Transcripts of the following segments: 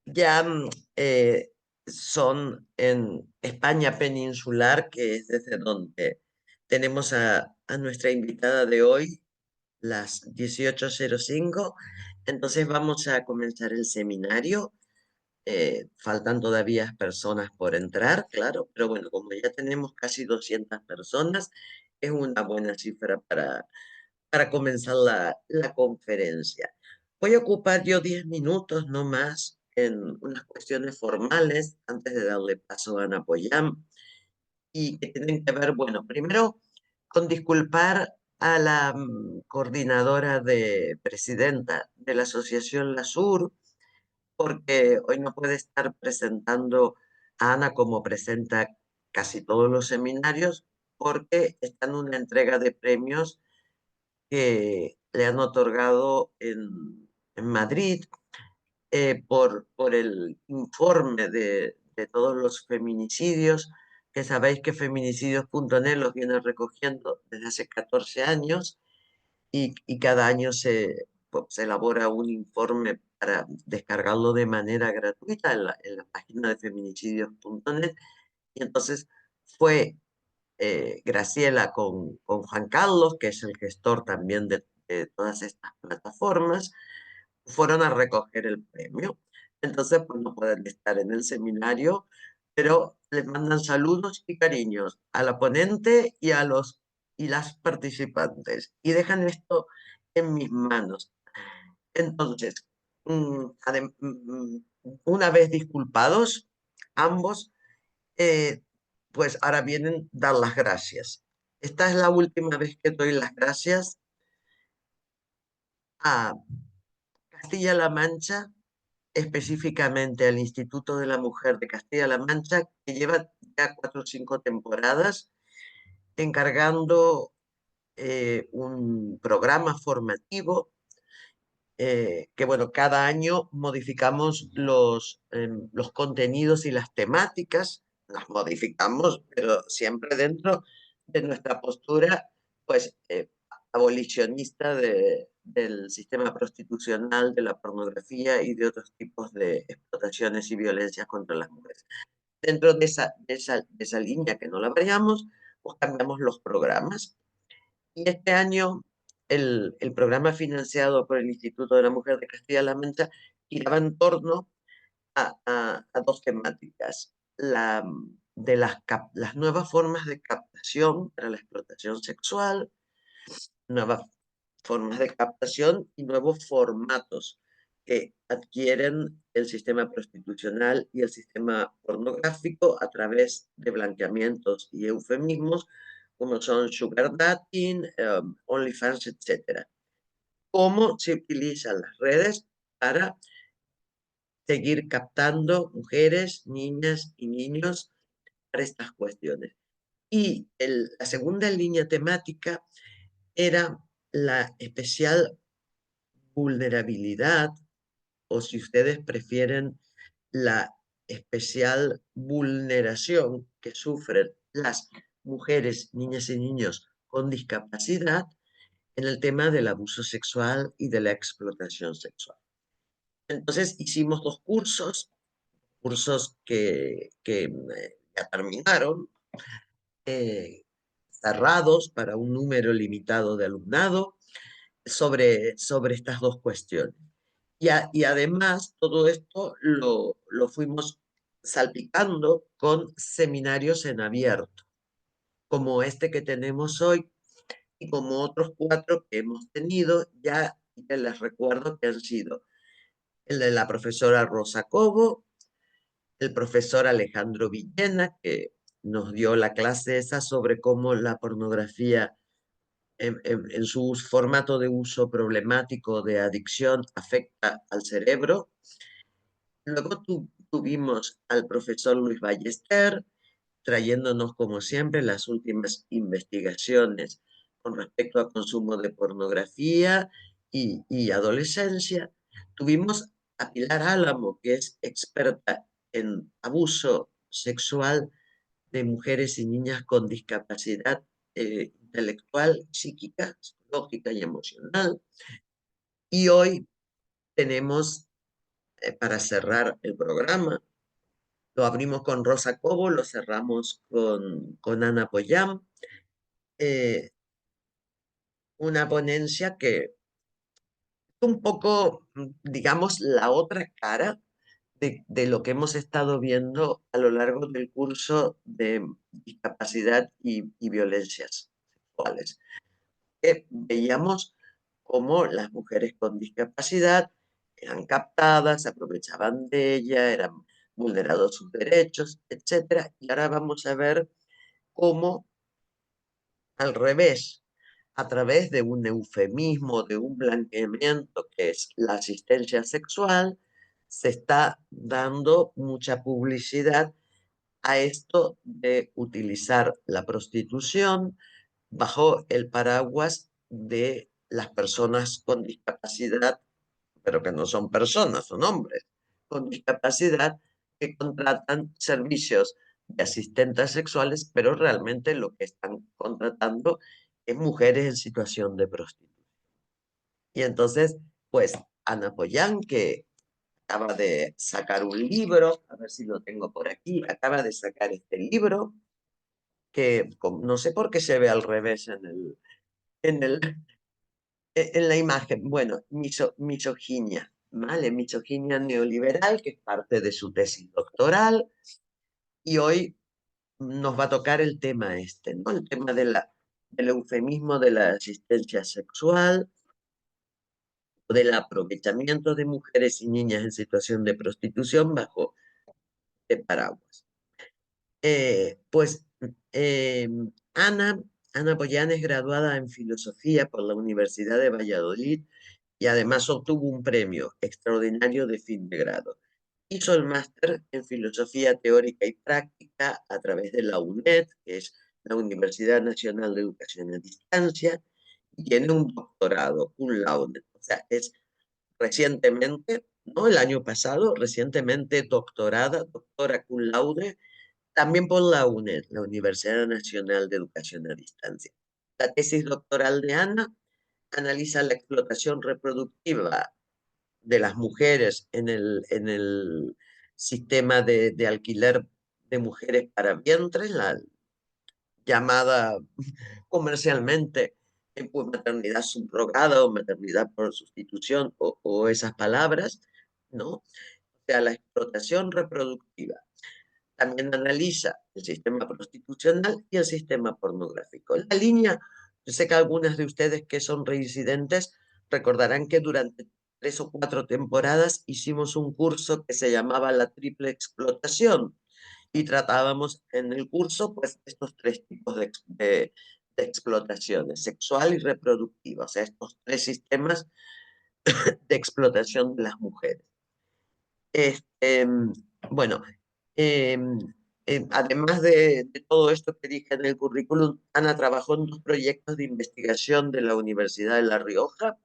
ya son en España peninsular, que es desde donde tenemos a nuestra invitada de hoy, las 18:05. Entonces vamos a comenzar el seminario. Faltan todavía personas por entrar, claro, pero bueno, como ya tenemos casi 200 personas, es una buena cifra para comenzar la conferencia. Voy a ocupar yo 10 minutos no más en unas cuestiones formales antes de darle paso a Ana Poyam y que tienen que ver, bueno, primero con disculpar a la coordinadora de presidenta de la Asociación La Sur, porque hoy no puede estar presentando a Ana como presenta casi todos los seminarios, porque está en una entrega de premios que le han otorgado en Madrid por el informe de todos los feminicidios, que sabéis que feminicidios.net los viene recogiendo desde hace 14 años y cada año pues, se elabora un informe para descargarlo de manera gratuita en la página de feminicidios.net. Y entonces fue Graciela con Juan Carlos, que es el gestor también de todas estas plataformas, fueron a recoger el premio. Entonces, pues no pueden estar en el seminario, pero les mandan saludos y cariños a la ponente y las participantes. Y dejan esto en mis manos. Entonces, una vez disculpados, ambos, eh, pues ahora vienen dar las gracias. Esta es la última vez que doy las gracias a Castilla-La Mancha, específicamente al Instituto de la Mujer de Castilla-La Mancha, que lleva ya 4 o 5 temporadas encargando un programa formativo que, bueno, cada año modificamos los contenidos y las temáticas, las modificamos, pero siempre dentro de nuestra postura, pues, abolicionista del sistema prostitucional, de la pornografía y de otros tipos de explotaciones y violencias contra las mujeres. Dentro de esa línea que no la variamos, pues cambiamos los programas. Y este año el programa financiado por el Instituto de la Mujer de Castilla-La Mancha giraba en torno a dos temáticas. Las nuevas formas de captación para la explotación sexual, nuevas formas de captación y nuevos formatos que adquieren el sistema prostitucional y el sistema pornográfico a través de blanqueamientos y eufemismos como son sugar dating, OnlyFans, etcétera. Cómo se utilizan las redes para seguir captando mujeres, niñas y niños para estas cuestiones. Y la segunda línea temática era la especial vulnerabilidad, o si ustedes prefieren, la especial vulneración que sufren las mujeres, niñas y niños con discapacidad en el tema del abuso sexual y de la explotación sexual. Entonces hicimos dos cursos que ya terminaron, eh, cerrados para un número limitado de alumnado sobre estas dos cuestiones. Y además todo esto lo fuimos salpicando con seminarios en abierto, como este que tenemos hoy y como otros 4 que hemos tenido, ya les recuerdo que han sido el de la profesora Rosa Cobo, el profesor Alejandro Villena, que nos dio la clase esa sobre cómo la pornografía en su formato de uso problemático de adicción afecta al cerebro. Luego tuvimos al profesor Luis Ballester, trayéndonos, como siempre, las últimas investigaciones con respecto al consumo de pornografía y adolescencia. Tuvimos a Pilar Álamo, que es experta en abuso sexual de mujeres y niñas con discapacidad intelectual, psíquica, psicológica y emocional. Y hoy tenemos para cerrar el programa. Lo abrimos con Rosa Cobo, lo cerramos con Ana Poyam. eh, una ponencia que un poco, digamos, la otra cara de lo que hemos estado viendo a lo largo del curso de discapacidad y violencias sexuales. Que veíamos cómo las mujeres con discapacidad eran captadas, se aprovechaban de ella, eran vulnerados sus derechos, etcétera. Y ahora vamos a ver cómo, al revés, a través de un eufemismo, de un blanqueamiento que es la asistencia sexual, se está dando mucha publicidad a esto de utilizar la prostitución bajo el paraguas de las personas con discapacidad, pero que no son personas, son hombres con discapacidad que contratan servicios de asistentes sexuales, pero realmente lo que están contratando es mujeres en situación de prostitución. Y entonces, pues, Ana Pollán, que acaba de sacar un libro, a ver si lo tengo por aquí, acaba de sacar este libro, que no sé por qué se ve al revés en el, en la imagen. Bueno, misoginia, ¿vale? Misoginia neoliberal, que es parte de su tesis doctoral, y hoy nos va a tocar el tema este, ¿no? El tema del eufemismo de la asistencia sexual, del aprovechamiento de mujeres y niñas en situación de prostitución bajo el paraguas. Pues eh, Ana, Ana Boyán es graduada en filosofía por la Universidad de Valladolid y además obtuvo un premio extraordinario de fin de grado. Hizo el máster en filosofía teórica y práctica a través de la UNED, que es la Universidad Nacional de Educación a Distancia, y tiene un doctorado, un laude. O sea, es recientemente, no el año pasado, recientemente doctorada, doctora cum laude, también por la UNED, la Universidad Nacional de Educación a Distancia. La tesis doctoral de Ana analiza la explotación reproductiva de las mujeres en el sistema de alquiler de mujeres para vientres, la llamada comercialmente pues, maternidad subrogada o maternidad por sustitución o esas palabras, ¿no? O sea, la explotación reproductiva. También analiza el sistema prostitucional y el sistema pornográfico. La línea, yo sé que algunas de ustedes que son reincidentes recordarán que durante 3 o 4 temporadas hicimos un curso que se llamaba la triple explotación y tratábamos en el curso pues estos 3 tipos de explotaciones, sexual y reproductiva, o sea, estos 3 sistemas de explotación de las mujeres. Este, bueno, eh, además de todo esto que dije en el currículum, Ana trabajó en 2 proyectos de investigación de la Universidad de La Rioja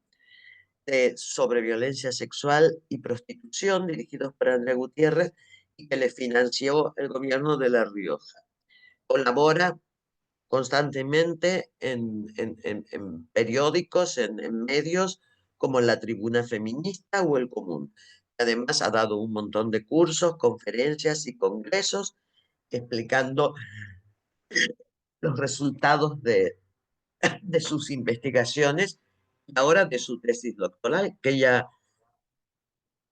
sobre violencia sexual y prostitución dirigidos por André Gutiérrez y que le financió el gobierno de La Rioja. Colabora constantemente en periódicos, en medios como La Tribuna Feminista o El Común. Además, ha dado un montón de cursos, conferencias y congresos explicando los resultados de sus investigaciones y ahora de su tesis doctoral, que ella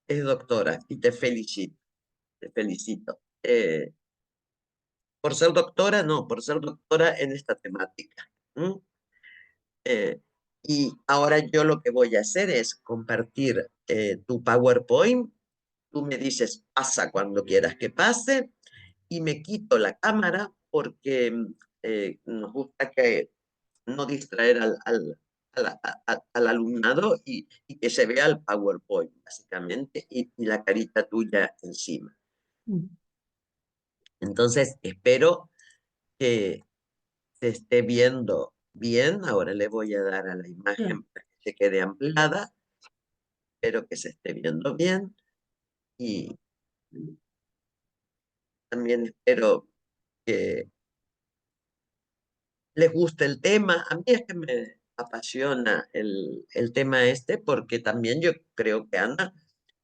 es doctora y te felicito, te felicito. Por ser doctora, no, por ser doctora en esta temática. ¿M? Eh, y ahora yo lo que voy a hacer es compartir tu PowerPoint. Tú me dices, pasa cuando quieras que pase, y me quito la cámara porque nos gusta que no distraer al alumnado y que se vea el PowerPoint, básicamente, y la carita tuya encima. Entonces, espero que se esté viendo bien. Ahora le voy a dar a la imagen para que se quede ampliada. Espero que se esté viendo bien y también espero que les guste el tema. A mí es que me apasiona el tema este porque también yo creo que Ana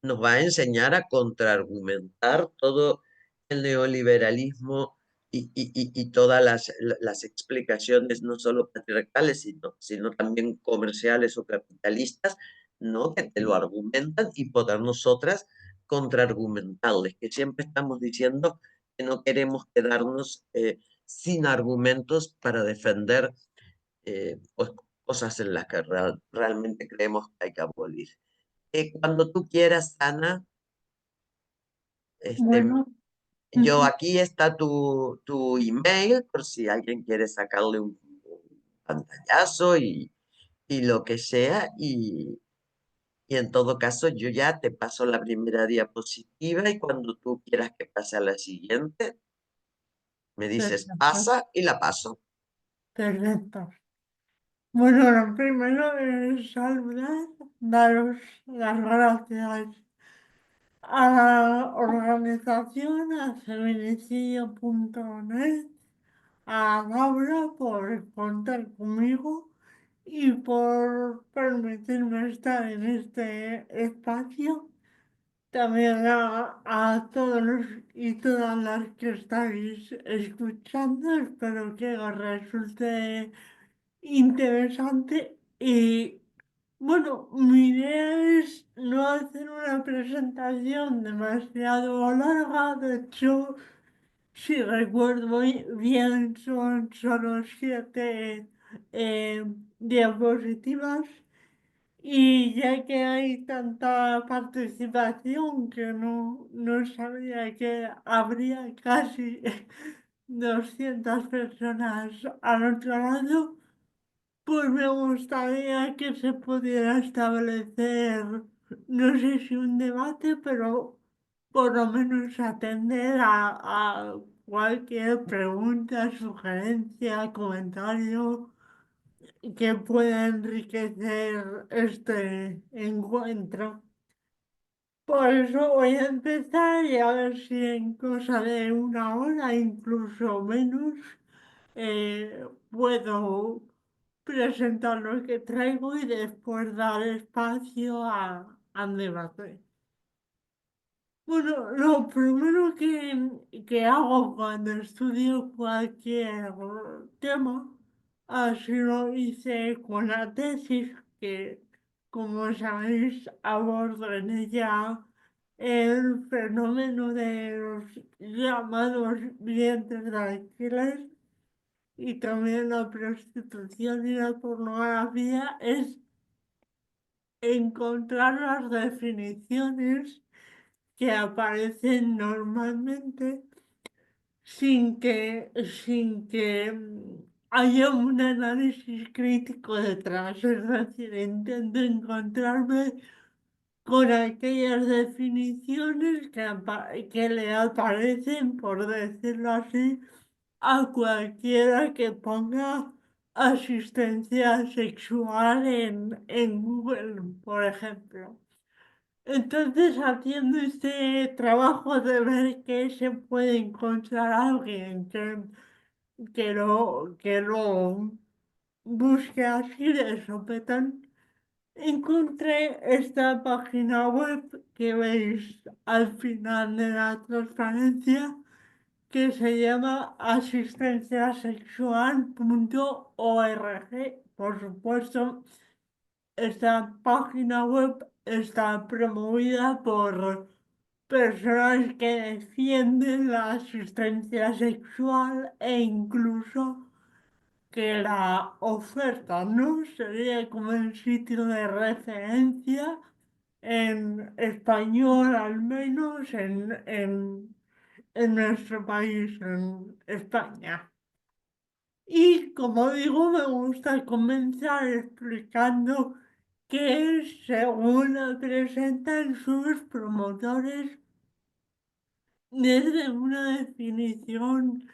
nos va a enseñar a contraargumentar todo el neoliberalismo y todas las explicaciones, no solo patriarcales, sino también comerciales o capitalistas, ¿no? Que te lo argumentan y poder nosotras contraargumentarles, que siempre estamos diciendo que no queremos quedarnos sin argumentos para defender pues, cosas en las que realmente creemos que hay que abolir. Cuando tú quieras, Ana, este, Bueno, yo ujú, aquí está tu email por si alguien quiere sacarle un pantallazo y lo que sea. Y en todo caso, yo ya te paso la primera diapositiva y cuando tú quieras que pase a la siguiente, me dices perfecto, pasa y la paso. perfecto. Bueno, lo primero es saludar, daros las gracias a la organización, a feminicidio.net, a Laura por contar conmigo y por permitirme estar en este espacio. También a todos y todas las que estáis escuchando, espero que os resulte interesante. Y bueno, mi idea es no hacer una presentación demasiado larga. De hecho, si recuerdo bien, son solo 7 diapositivas. Y ya que hay tanta participación que no sabía que habría casi 200 personas al otro lado, pues me gustaría que se pudiera establecer, no sé si un debate, pero por lo menos atender a cualquier pregunta, sugerencia, comentario que pueda enriquecer este encuentro. Por eso voy a empezar y a ver si en cosa de una hora, incluso menos, puedo presentar lo que traigo y después dar espacio al debate. Bueno, lo primero que hago cuando estudio cualquier tema, así lo hice con la tesis, que como sabéis abordo en ella el fenómeno de los llamados vientres de alquiler y también la prostitución y la pornografía, es encontrar las definiciones que aparecen normalmente sin que haya un análisis crítico detrás. Es decir, intento encontrarme con aquellas definiciones que le aparecen, por decirlo así, a cualquiera que ponga asistencia sexual en Google, por ejemplo. Entonces, haciendo este trabajo de ver que se puede encontrar alguien que lo busque así de sopetón, encontré esta página web que veis al final de la transparencia, que se llama asistenciasexual.org. Por supuesto, esta página web está promovida por personas que defienden la asistencia sexual e incluso que la oferta no sería como el sitio de referencia en español, al menos en nuestro país, en España. Y como digo, me gusta comenzar explicando que, según lo presentan sus promotores, desde una definición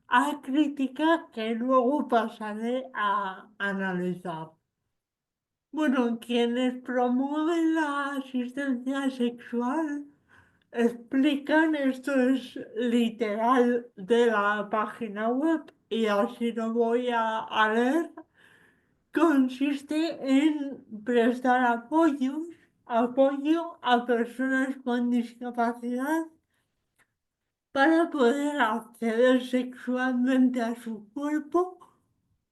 acrítica que luego pasaré a analizar. Bueno, quienes promueven la asistencia sexual explican, esto es literal de la página web y así lo voy a leer, consiste en prestar apoyos apoyo a personas con discapacidad para poder acceder sexualmente a su cuerpo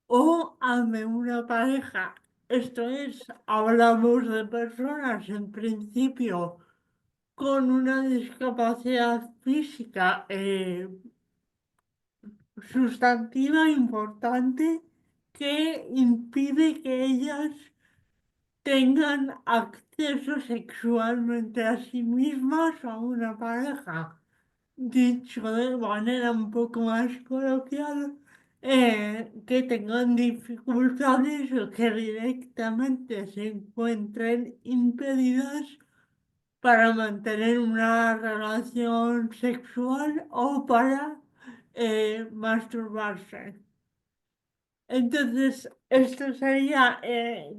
o ame una pareja. Esto es, hablamos de personas en principio con una discapacidad física sustantiva importante que impide que ellas tengan acceso sexualmente a sí mismas o a una pareja. Dicho de manera un poco más coloquial, que tengan dificultades o que directamente se encuentren impedidas para mantener una relación sexual o para masturbarse. Entonces, esto sería,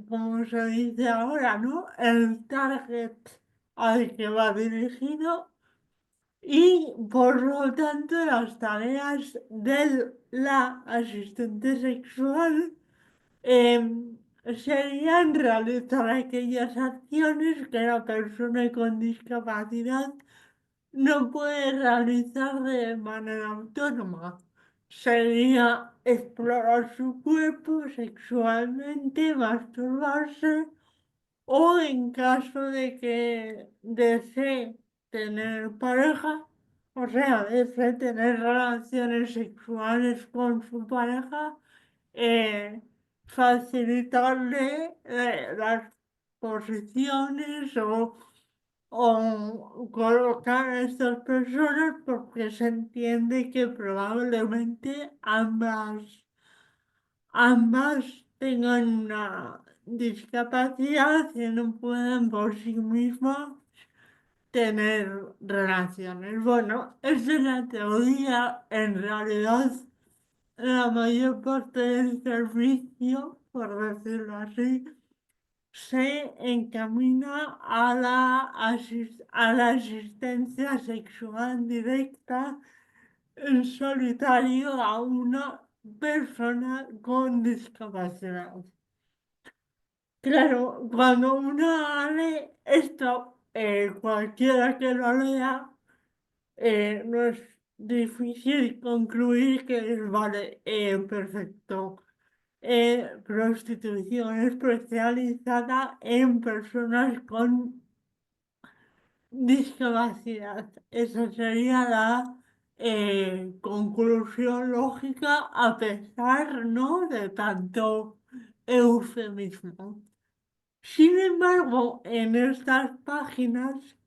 como se dice ahora, ¿no? El target al que va dirigido y por lo tanto las tareas de la asistente sexual serían realizar aquellas acciones que la persona con discapacidad no puede realizar de manera autónoma. Sería explorar su cuerpo sexualmente, masturbarse o en caso de que desee tener pareja, o sea, desee tener relaciones sexuales con su pareja, eh, facilitarle las posiciones o colocar a estas personas porque se entiende que probablemente ambas tengan una discapacidad y no pueden por sí mismas tener relaciones. Bueno, esa es la teoría. En realidad, la mayor parte del servicio, por decirlo así, se encamina a la asistencia sexual directa en solitario a una persona con discapacidad. Claro, cuando uno lee esto, cualquiera que lo lea, no es difícil concluir que es, vale, perfecto. Prostitución especializada en personas con discapacidad. Esa sería la conclusión lógica a pesar, ¿no?, de tanto eufemismo. Sin embargo, en estas páginas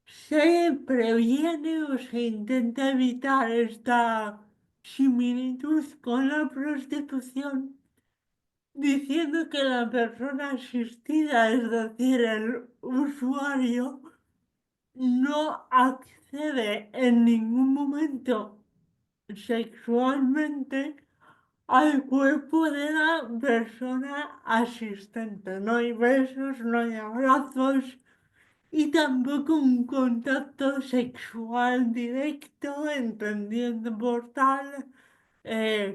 se previene o se intenta evitar esta similitud con la prostitución diciendo que la persona asistida, es decir, el usuario, no accede en ningún momento sexualmente al cuerpo de la persona asistente. No hay besos, no hay abrazos y tampoco un contacto sexual directo, entendiendo por tal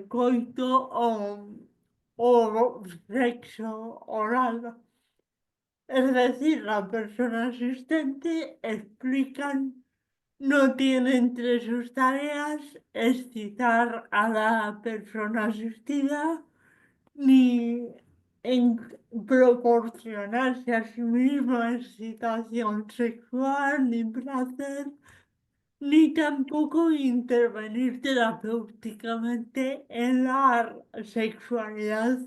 coito o sexo oral. Es decir, la persona asistente explican, no tiene entre sus tareas excitar a la persona asistida ni en proporcionarse a sí misma excitación sexual ni placer ni tampoco intervenir terapéuticamente en la sexualidad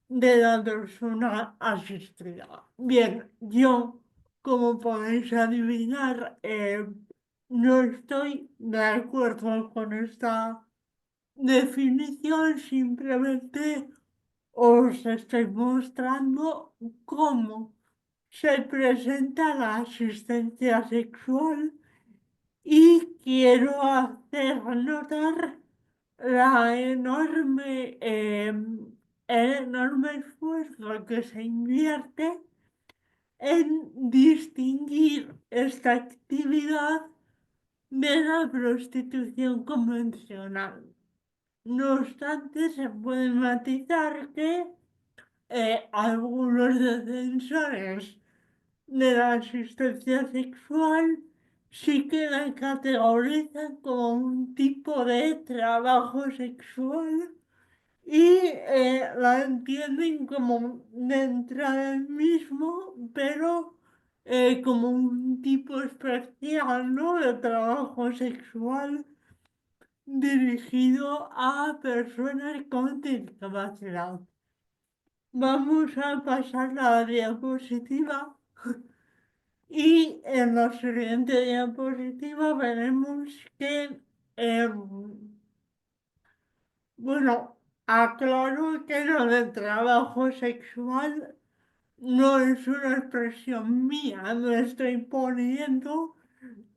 de la persona asistida. Bien, yo, como podéis adivinar, no estoy de acuerdo con esta definición, simplemente os estoy mostrando cómo se presenta la asistencia sexual y quiero hacer notar la el enorme esfuerzo que se invierte en distinguir esta actividad de la prostitución convencional. No obstante, se puede matizar que algunos defensores de la asistencia sexual sí que la categorizan como un tipo de trabajo sexual y la entienden como dentro del mismo, pero como un tipo especial, ¿no? De trabajo sexual dirigido a personas con discapacidad. Vamos a pasar la diapositiva y en la siguiente diapositiva veremos que, bueno, aclaro que lo de trabajo sexual no es una expresión mía, no estoy poniendo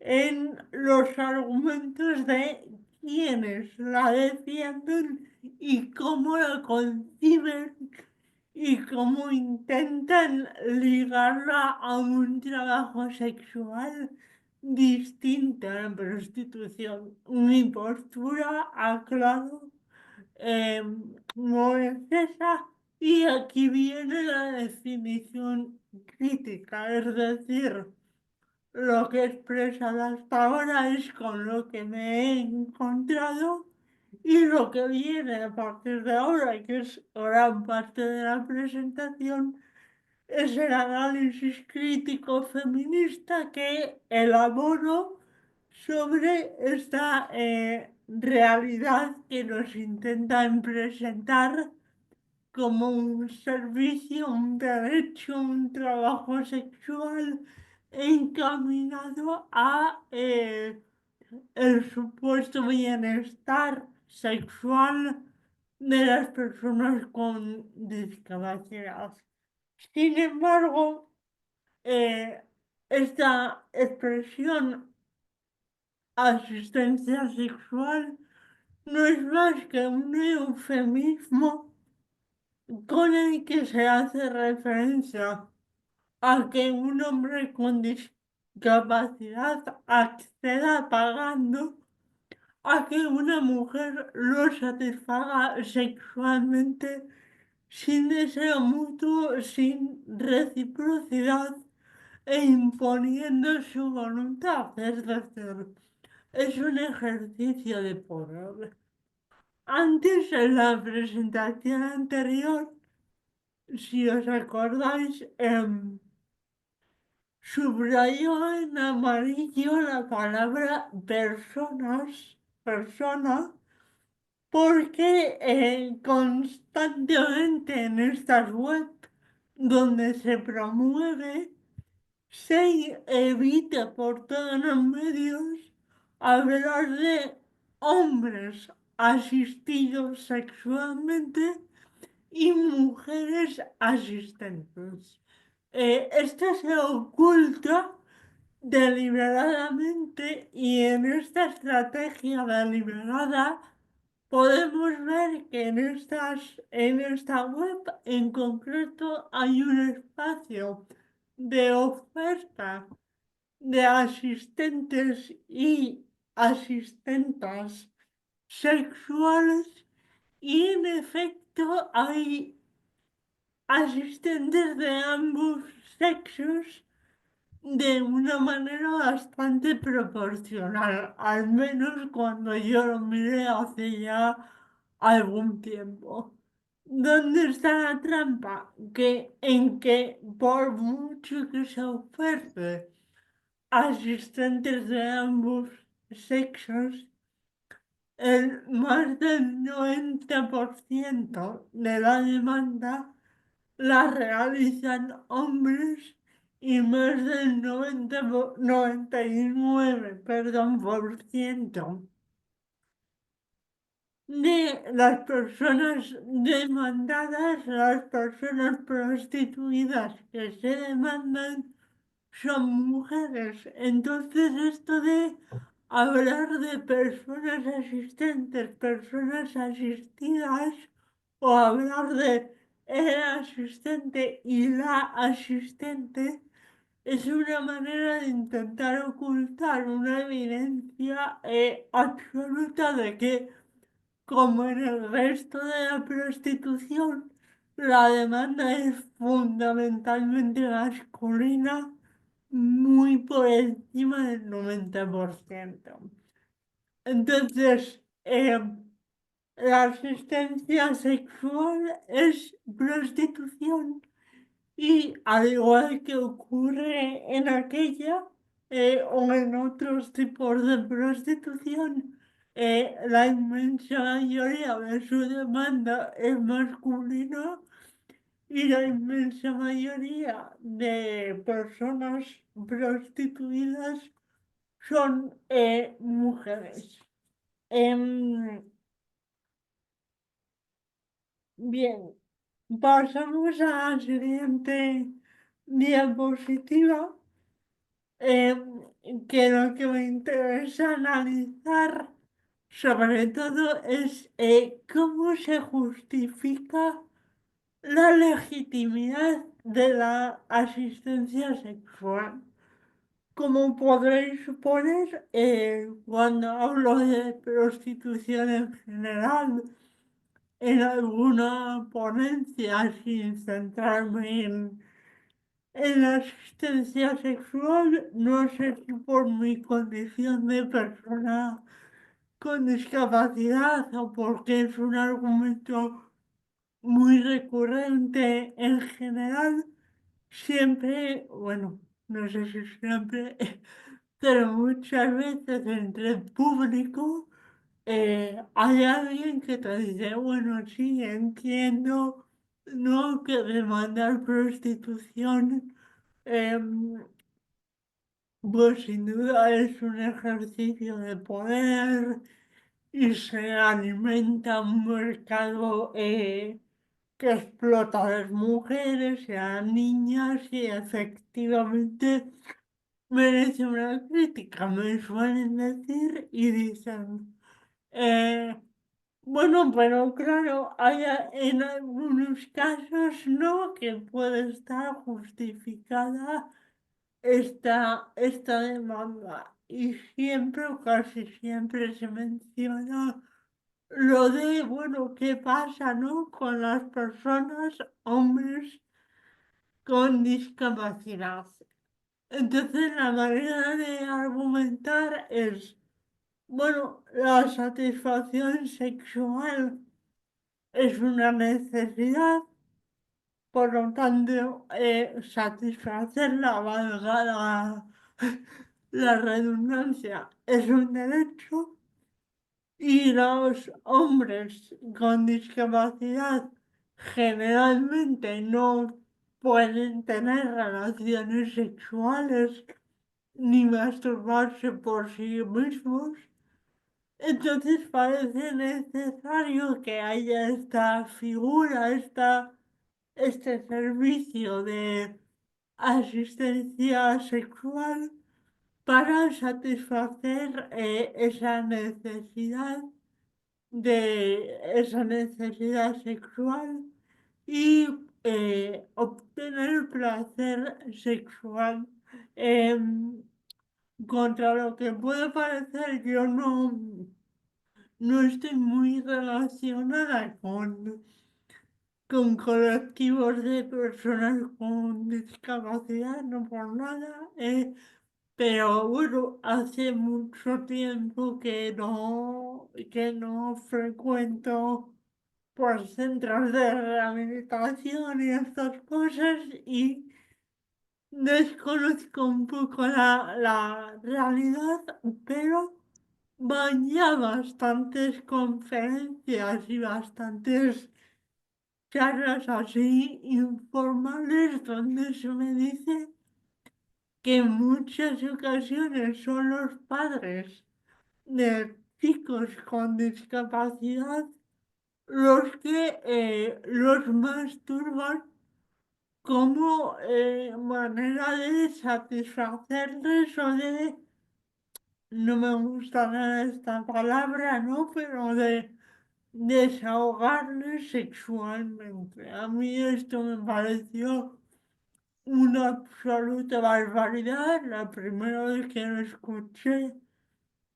en los argumentos de quienes la defienden y cómo la conciben y cómo intentan ligarla a un trabajo sexual distinto a la prostitución. Mi postura, aclaro, eh, no es esa y aquí viene la definición crítica, es decir, lo que he expresado hasta ahora es con lo que me he encontrado y lo que viene a partir de ahora, que es gran parte de la presentación, es el análisis crítico feminista que elaboro sobre esta realidad que nos intentan presentar como un servicio, un derecho, un trabajo sexual encaminado a el supuesto bienestar sexual de las personas con discapacidad. Sin embargo, eh, esta expresión asistencia sexual no es más que un eufemismo con el que se hace referencia a que un hombre con discapacidad acceda pagando a que una mujer lo satisfaga sexualmente sin deseo mutuo, sin reciprocidad e imponiendo su voluntad. Es decir, es un ejercicio de poder. Antes, en la presentación anterior, si os acordáis, subrayó en amarillo la palabra personas, persona, porque constantemente en estas web donde se promueve, se evita por todos los medios hablar de hombres asistidos sexualmente y mujeres asistentes. Esto se oculta deliberadamente y en esta estrategia deliberada podemos ver que en esta web en concreto hay un espacio de oferta de asistentes y asistentas sexuales y en efecto hay asistentes de ambos sexos de una manera bastante proporcional, al menos cuando yo lo miré hace ya algún tiempo. ¿Dónde está la trampa? Que en que por mucho que se oferte asistentes de ambos sexos, el más del 90% de la demanda la realizan hombres y más del 99, perdón, por ciento de las personas demandadas, las personas prostituidas que se demandan son mujeres. Entonces esto de hablar de personas asistentes, personas asistidas o hablar de el asistente y la asistente es una manera de intentar ocultar una evidencia absoluta de que, como en el resto de la prostitución, la demanda es fundamentalmente masculina muy por encima del 90%. Entonces, la asistencia sexual es prostitución y al igual que ocurre en aquella o en otros tipos de prostitución, la inmensa mayoría de su demanda es masculina y la inmensa mayoría de personas prostituidas son mujeres. Em, Bien, pasamos a la siguiente diapositiva, que lo que me interesa analizar sobre todo es cómo se justifica la legitimidad de la asistencia sexual. Como podréis suponer, cuando hablo de prostitución en general, en alguna ponencia sin centrarme en la asistencia sexual, no sé si por mi condición de persona con discapacidad o porque es un argumento muy recurrente en general, siempre, bueno, no sé si siempre, pero muchas veces entre el público hay alguien que te dice, bueno, sí, entiendo, no que demandar prostitución, em, pues sin duda es un ejercicio de poder y se alimenta un mercado que explota a las mujeres y a las niñas y efectivamente merece una crítica, me suelen decir y dicen. eh, Bueno, pero claro, hay en algunos casos no que puede estar justificada esta demanda. Y siempre o casi siempre se menciona lo de, bueno, ¿qué pasa, no? Con las personas, hombres con discapacidad. Entonces, la manera de argumentar es, bueno, la satisfacción sexual es una necesidad, por lo tanto, satisfacerla, valga la redundancia, es un derecho y los hombres con discapacidad generalmente no pueden tener relaciones sexuales ni masturbarse por sí mismos. Entonces parece necesario que haya esta figura, este servicio de asistencia sexual para satisfacer esa necesidad sexual y obtener placer sexual. Em, Contra lo que puede parecer, yo no estoy muy relacionada con colectivos de personas con discapacidad, no por nada, pero bueno, hace mucho tiempo que no frecuento por centros de rehabilitación y estas cosas y desconozco un poco la realidad, pero van ya bastantes conferencias y bastantes charlas así informales donde se me dice que en muchas ocasiones son los padres de chicos con discapacidad los que los masturban como manera de satisfacerles o de, no me gusta nada esta palabra, ¿no? Pero de desahogarles sexualmente. A mí esto me pareció una absoluta barbaridad. La primera vez que lo escuché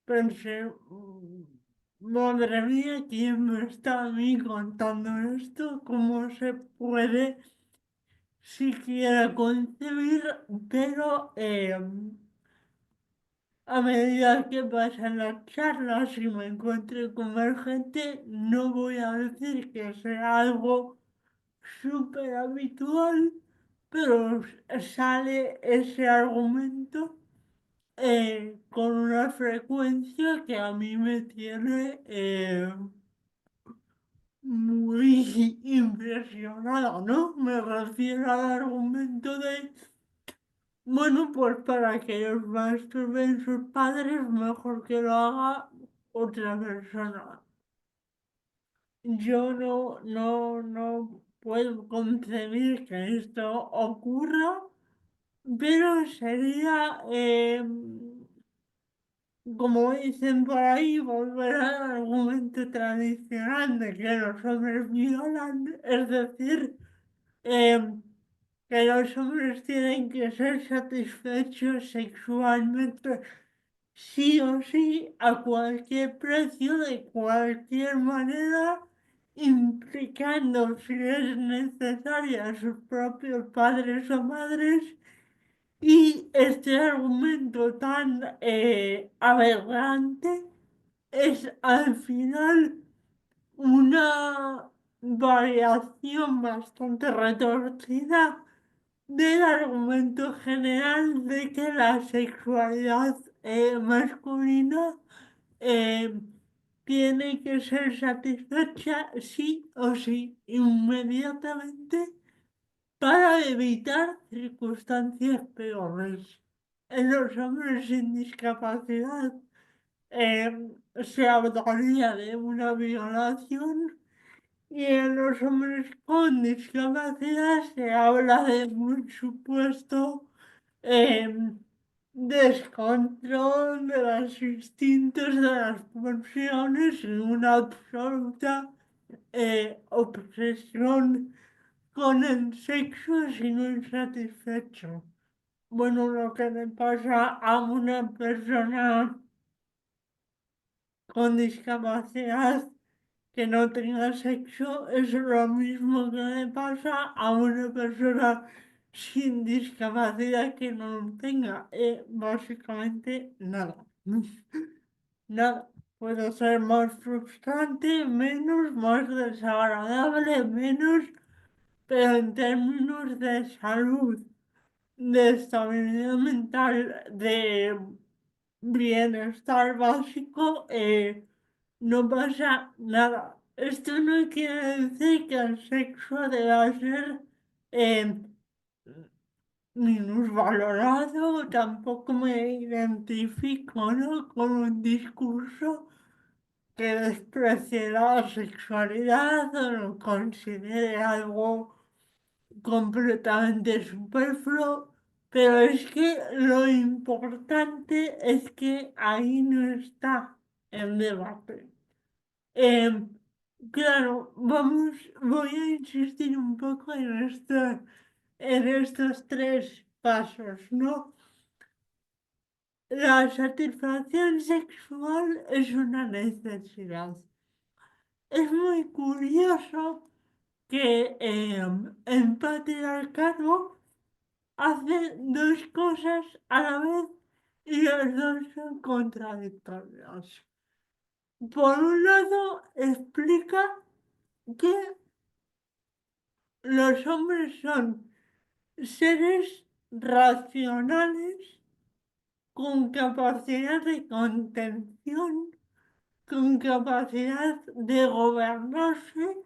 pensé, madre mía, ¿quién me está a mí contando esto? ¿Cómo se puede siquiera concebir, pero a medida que pasan las charlas y me encuentre con más gente, no voy a decir que sea algo súper habitual, pero sale ese argumento con una frecuencia que a mí me tiene muy impresionada, ¿no? Me refiero al argumento de, bueno, pues para que los maestros ven sus padres, mejor que lo haga otra persona. Yo no puedo concebir que esto ocurra, pero sería, como dicen por ahí, volver al argumento tradicional de que los hombres violan, es decir, em, que los hombres tienen que ser satisfechos sexualmente sí o sí, a cualquier precio, de cualquier manera, implicando si es necesaria a sus propios padres o madres. Y este argumento tan aberrante es al final una variación bastante retorcida del argumento general de que la sexualidad masculina eh, tiene que ser satisfecha sí o sí inmediatamente para evitar circunstancias peores. En los hombres sin discapacidad se hablaría de una violación y en los hombres con discapacidad se habla de un supuesto descontrol de los instintos, de las pulsiones y una absoluta obsesión con el sexo sin un satisfecho. Bueno, lo que le pasa a una persona con discapacidad que no tenga sexo es lo mismo que le pasa a una persona sin discapacidad que no lo tenga. Básicamente nada. Nada. Puede ser más frustrante, menos, más desagradable, menos, pero en términos de salud, de estabilidad mental, de bienestar básico, no pasa nada. Esto no quiere decir que el sexo deba ser eh, minusvalorado, tampoco me identifico, ¿no? con un discurso que desprecie la sexualidad o lo considere algo completamente superfluo, pero es que lo importante es que ahí no está el debate. Em, claro, voy a insistir un poco en estos tres pasos, ¿no? La satisfacción sexual es una necesidad. Es muy curioso que el patriarcado hace dos cosas a la vez y las dos son contradictorias. Por un lado, explica que los hombres son seres racionales con capacidad de contención, con capacidad de gobernarse,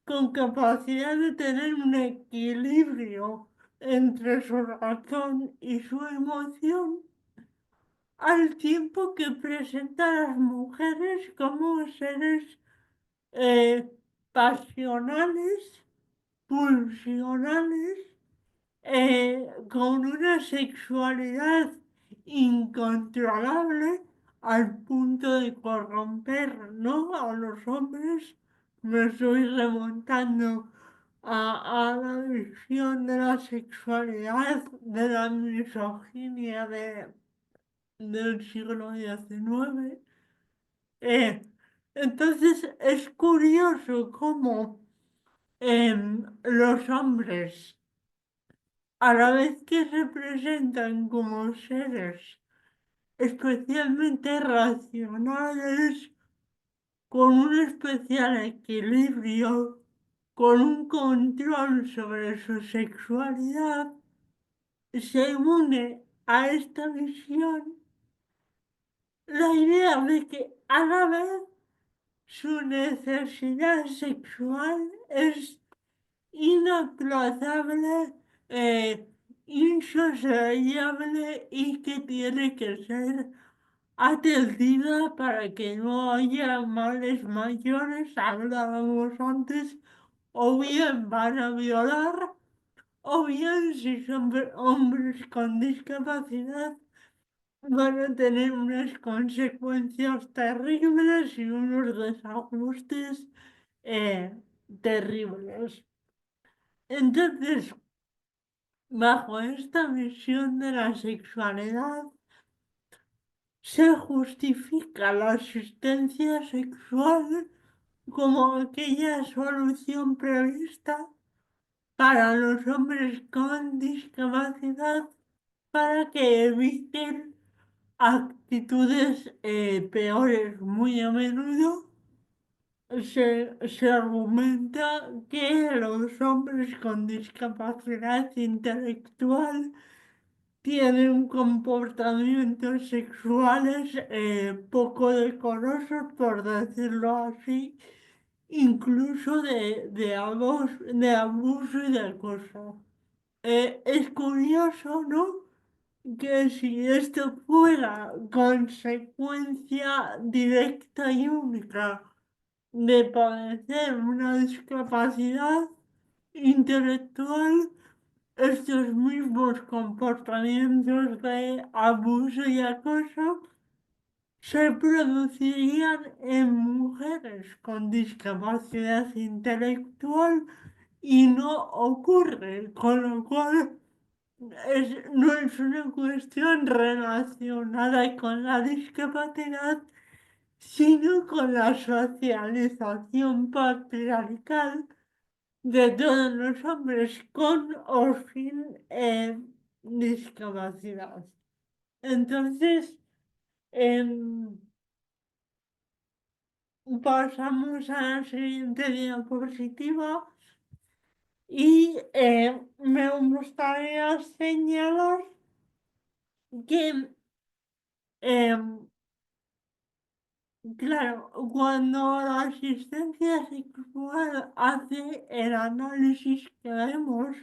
con capacidad de tener un equilibrio entre su razón y su emoción, al tiempo que presenta a las mujeres como seres eh, pasionales, pulsionales, con una sexualidad incontrolable al punto de corromper, ¿no? a los hombres. Me estoy remontando a la visión de la sexualidad, de la misoginia del siglo XIX. Eh, entonces es curioso cómo los hombres a la vez que se presentan como seres especialmente racionales, con un especial equilibrio, con un control sobre su sexualidad, se une a esta visión la idea de que a la vez su necesidad sexual es inaplazable, insoslayable y que tiene que ser atendida para que no haya males mayores, hablábamos antes, o bien van a violar, o bien si son hombres con discapacidad van a tener unas consecuencias terribles y unos desajustes eh, terribles. Entonces, bajo esta visión de la sexualidad, se justifica la asistencia sexual como aquella solución prevista para los hombres con discapacidad para que eviten actitudes peores. Muy a menudo se argumenta que los hombres con discapacidad intelectual tienen comportamientos sexuales poco decorosos, por decirlo así, incluso de abuso y de acoso. Es curioso, ¿no? Que si esto fuera consecuencia directa y única de padecer una discapacidad intelectual, estos mismos comportamientos de abuso y acoso se producirían en mujeres con discapacidad intelectual y no ocurre, con lo cual no es una cuestión relacionada con la discapacidad, sino con la socialización patriarcal de todos los hombres con o sin discapacidad. Entonces, em, pasamos a la siguiente diapositiva y me gustaría señalar que, em, claro, cuando la asistencia sexual hace el análisis que vemos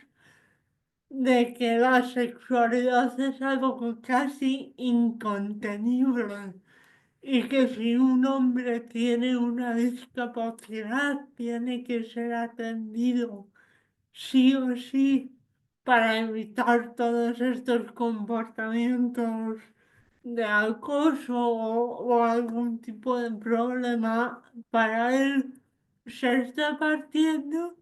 de que la sexualidad es algo casi incontenible y que si un hombre tiene una discapacidad tiene que ser atendido sí o sí para evitar todos estos comportamientos de acoso o algún tipo de problema, para él se está partiendo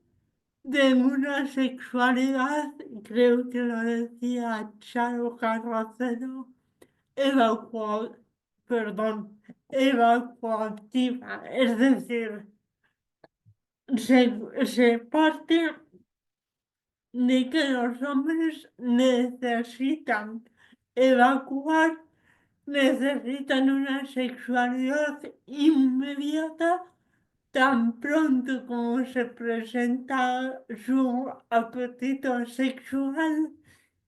de una sexualidad, creo que lo decía Charo Carracero, evacua- perdón, evacuativa, es decir, se parte de que los hombres necesitan evacuar, necesitan una sexualidad inmediata tan pronto como se presenta su apetito sexual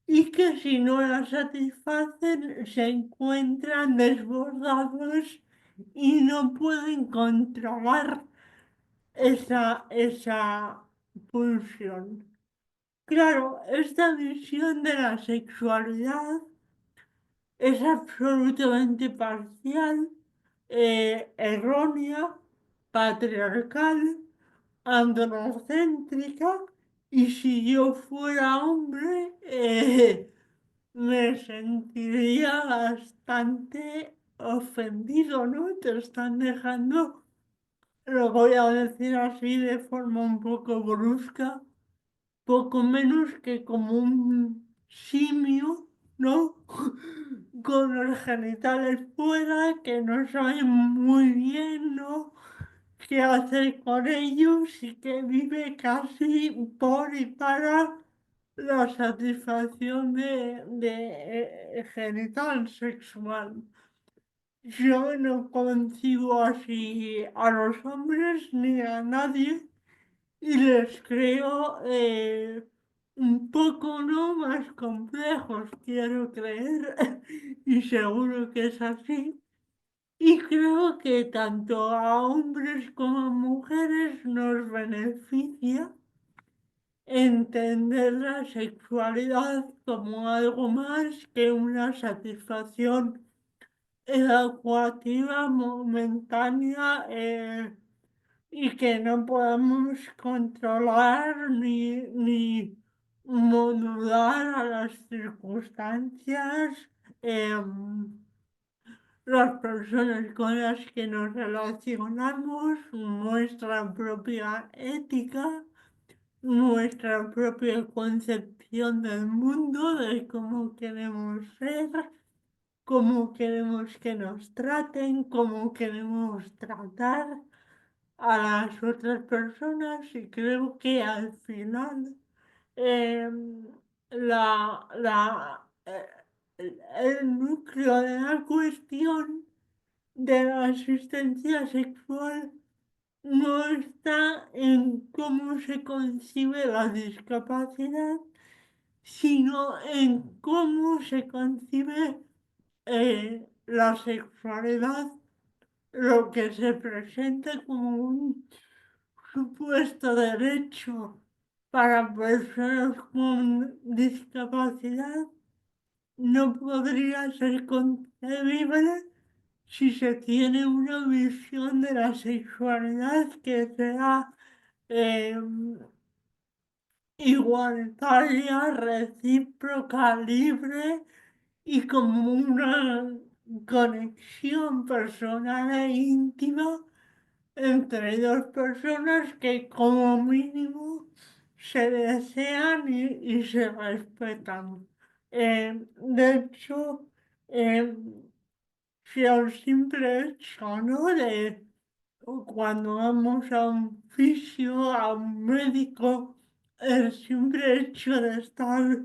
y que si no la satisfacen se encuentran desbordados y no pueden controlar esa pulsión. Claro, esta visión de la sexualidad es absolutamente parcial, errónea, patriarcal, androcéntrica, y si yo fuera hombre, me sentiría bastante ofendido, ¿no? Te están dejando, lo voy a decir así de forma un poco brusca, poco menos que como un simio, ¿no? Con los genitales fuera, que no sabe muy bien, ¿no? Qué hacer con ellos y que vive casi por y para la satisfacción genital sexual. Yo no concibo así a los hombres ni a nadie y les creo un poco no más complejos, quiero creer, y seguro que es así. Y creo que tanto a hombres como a mujeres nos beneficia entender la sexualidad como algo más que una satisfacción evacuativa momentánea y que no podemos controlar ni modular a las circunstancias, las personas con las que nos relacionamos, nuestra propia ética, nuestra propia concepción del mundo, de cómo queremos ser, cómo queremos que nos traten, cómo queremos tratar a las otras personas y creo que al final el núcleo de la cuestión de la asistencia sexual no está en cómo se concibe la discapacidad, sino en cómo se concibe la sexualidad, lo que se presenta como un supuesto derecho para personas con discapacidad no podría ser concebible si se tiene una visión de la sexualidad que sea eh, igualitaria, recíproca, libre y como una conexión personal e íntima entre dos personas que como mínimo se desean y se respetan. De hecho, eh, si el simple hecho, ¿no? De cuando vamos a un fisio, a un médico, el simple hecho de estar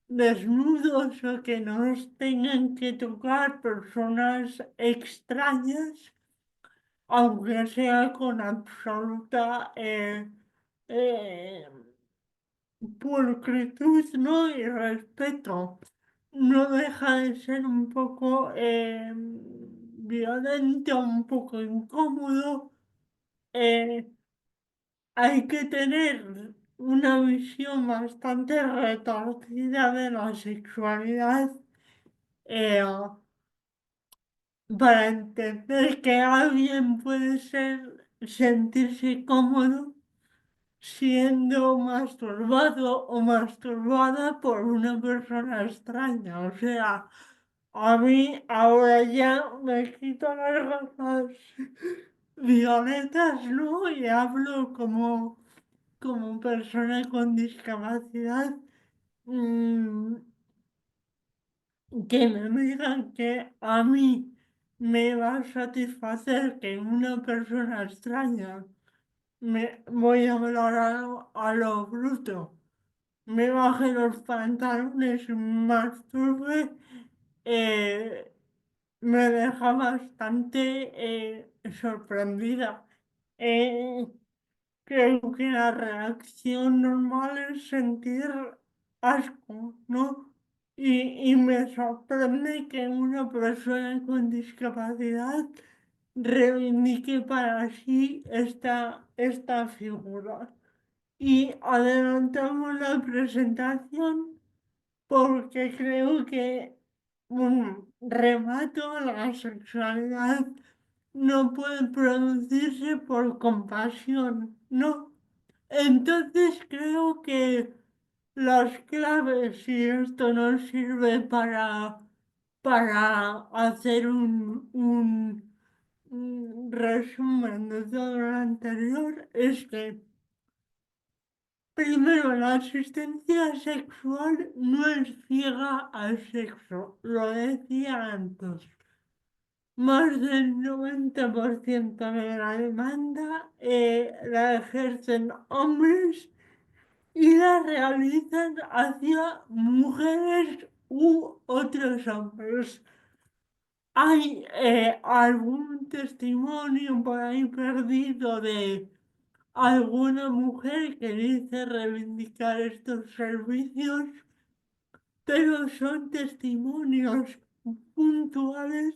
desnudos o que nos tengan que tocar personas extrañas, aunque sea con absoluta eh, pulcritud, ¿no? Y respeto, no deja de ser un poco violento, un poco incómodo. eh, Hay que tener una visión bastante retorcida de la sexualidad eh, para entender que alguien puede sentirse cómodo siendo masturbado o masturbada por una persona extraña. O sea, a mí ahora ya me quito las gafas violetas, ¿no? Y hablo como persona con discapacidad. mm, que me digan que a mí me va a satisfacer que una persona extraña me voy a hablar a lo bruto, me baje los pantalones y me masturbe, eh, me deja bastante sorprendida. Eh, Creo que la reacción normal es sentir asco, ¿no? Y me sorprende que una persona con discapacidad reivindique para sí esta figura. Y adelantamos la presentación porque creo que un remato a la sexualidad no puede producirse por compasión, ¿no? Entonces creo que las claves, si esto nos sirve para hacer un resumen de todo lo anterior, es que primero la asistencia sexual no es ciega al sexo, lo decía antes. Más del 90% de la demanda la ejercen hombres y la realizan hacia mujeres u otros hombres. Hay algún testimonio por ahí perdido de alguna mujer que dice reivindicar estos servicios, pero son testimonios puntuales,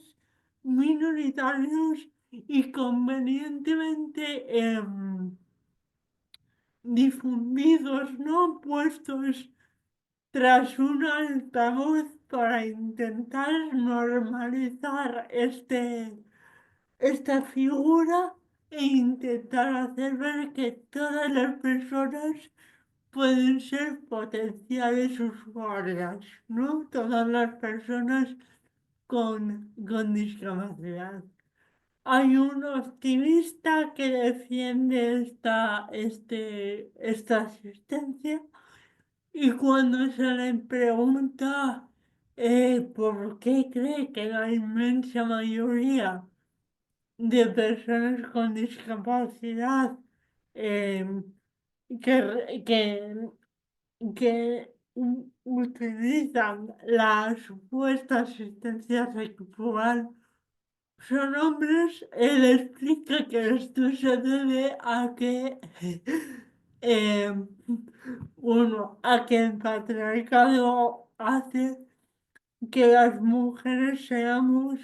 minoritarios y convenientemente difundidos, no puestos tras un altavoz para intentar normalizar esta figura e intentar hacer ver que todas las personas pueden ser potenciales usuarias, ¿no? Todas las personas con discapacidad. Hay un optimista que defiende esta asistencia y cuando se le pregunta por qué cree que la inmensa mayoría de personas con discapacidad eh, que, que utilizan la supuesta asistencia sexual son hombres, él explica que esto se debe a que, eh, a que el patriarcado hace que las mujeres seamos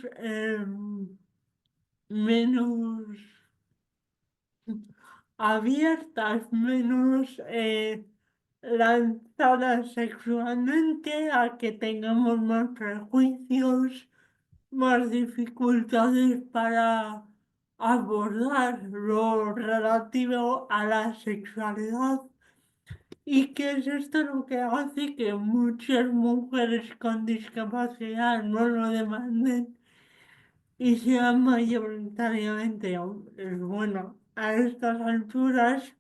menos abiertas, menos lanzadas sexualmente, a que tengamos más prejuicios, más dificultades para abordar lo relativo a la sexualidad y que es esto lo que hace que muchas mujeres con discapacidad no lo demanden y sean mayoritariamente hombres. Bueno, a estas alturas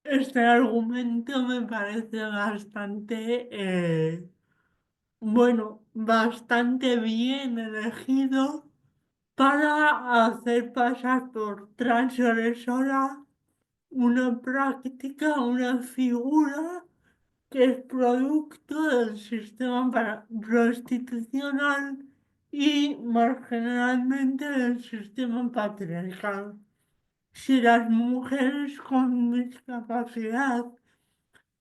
este argumento me parece bastante, bueno, bastante bien elegido para hacer pasar por transgresora una práctica, una figura que es producto del sistema prostitucional y más generalmente del sistema patriarcal. Si las mujeres con discapacidad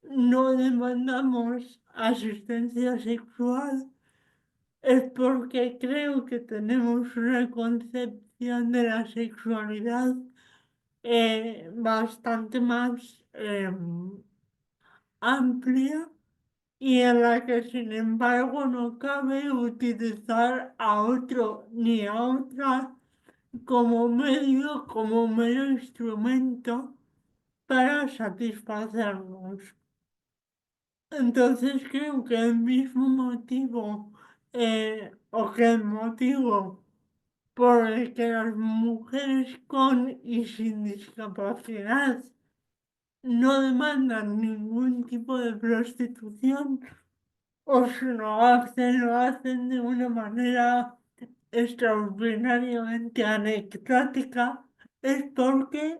no demandamos asistencia sexual, es porque creo que tenemos una concepción de la sexualidad bastante más amplia y en la que sin embargo no cabe utilizar a otro ni a otra como medio, como mero instrumento para satisfacernos. Entonces creo que el mismo motivo, o que el motivo por el que las mujeres con y sin discapacidad no demandan ningún tipo de prostitución, o si lo hacen de una manera extraordinariamente anecdótica, es porque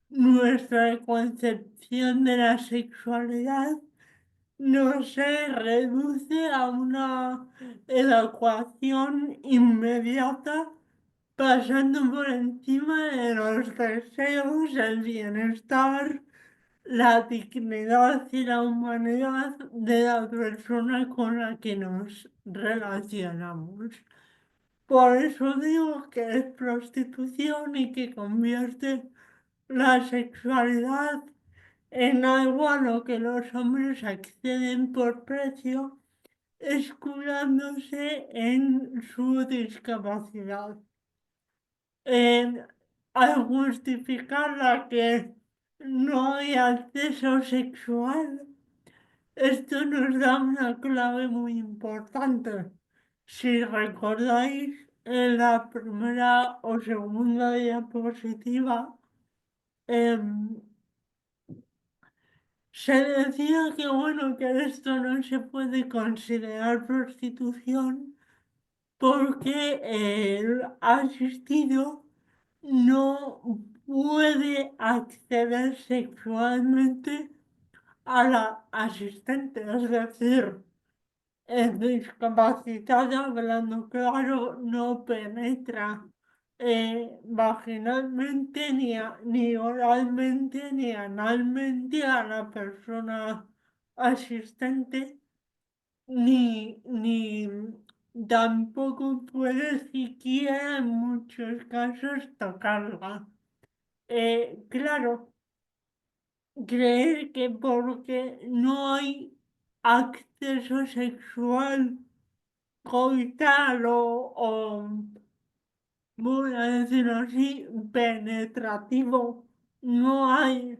nuestra concepción de la sexualidad no se reduce a una evacuación inmediata pasando por encima de los deseos, el bienestar, la dignidad y la humanidad de la persona con la que nos relacionamos. Por eso digo que es prostitución y que convierte la sexualidad en algo a lo que los hombres acceden por precio, escudándose en su discapacidad. En- Al justificar la que no hay acceso sexual, esto nos da una clave muy importante. Si recordáis en la primera o segunda diapositiva, em, se decía que bueno, que esto no se puede considerar prostitución porque ha existido no puede acceder sexualmente a la asistente, es decir, es discapacitada, hablando claro, no penetra vaginalmente, ni oralmente, ni analmente a la persona asistente, ni tampoco puede siquiera en muchos casos tocarla. Claro, creer que porque no hay acceso sexual coital o, voy a decirlo así, penetrativo, no hay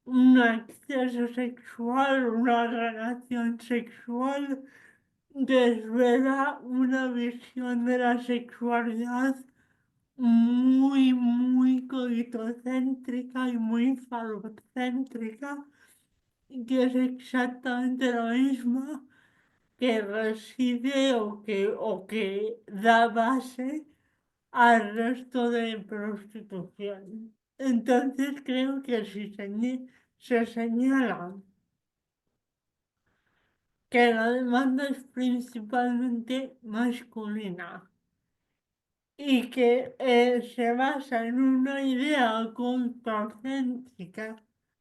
un acceso sexual, una relación sexual, desvela una visión de la sexualidad muy coitocéntrica y muy falocéntrica, que es exactamente lo mismo que reside o que da base al resto de prostitución. Entonces creo que si se señala que la demanda es principalmente masculina y que se basa en una idea contracéntrica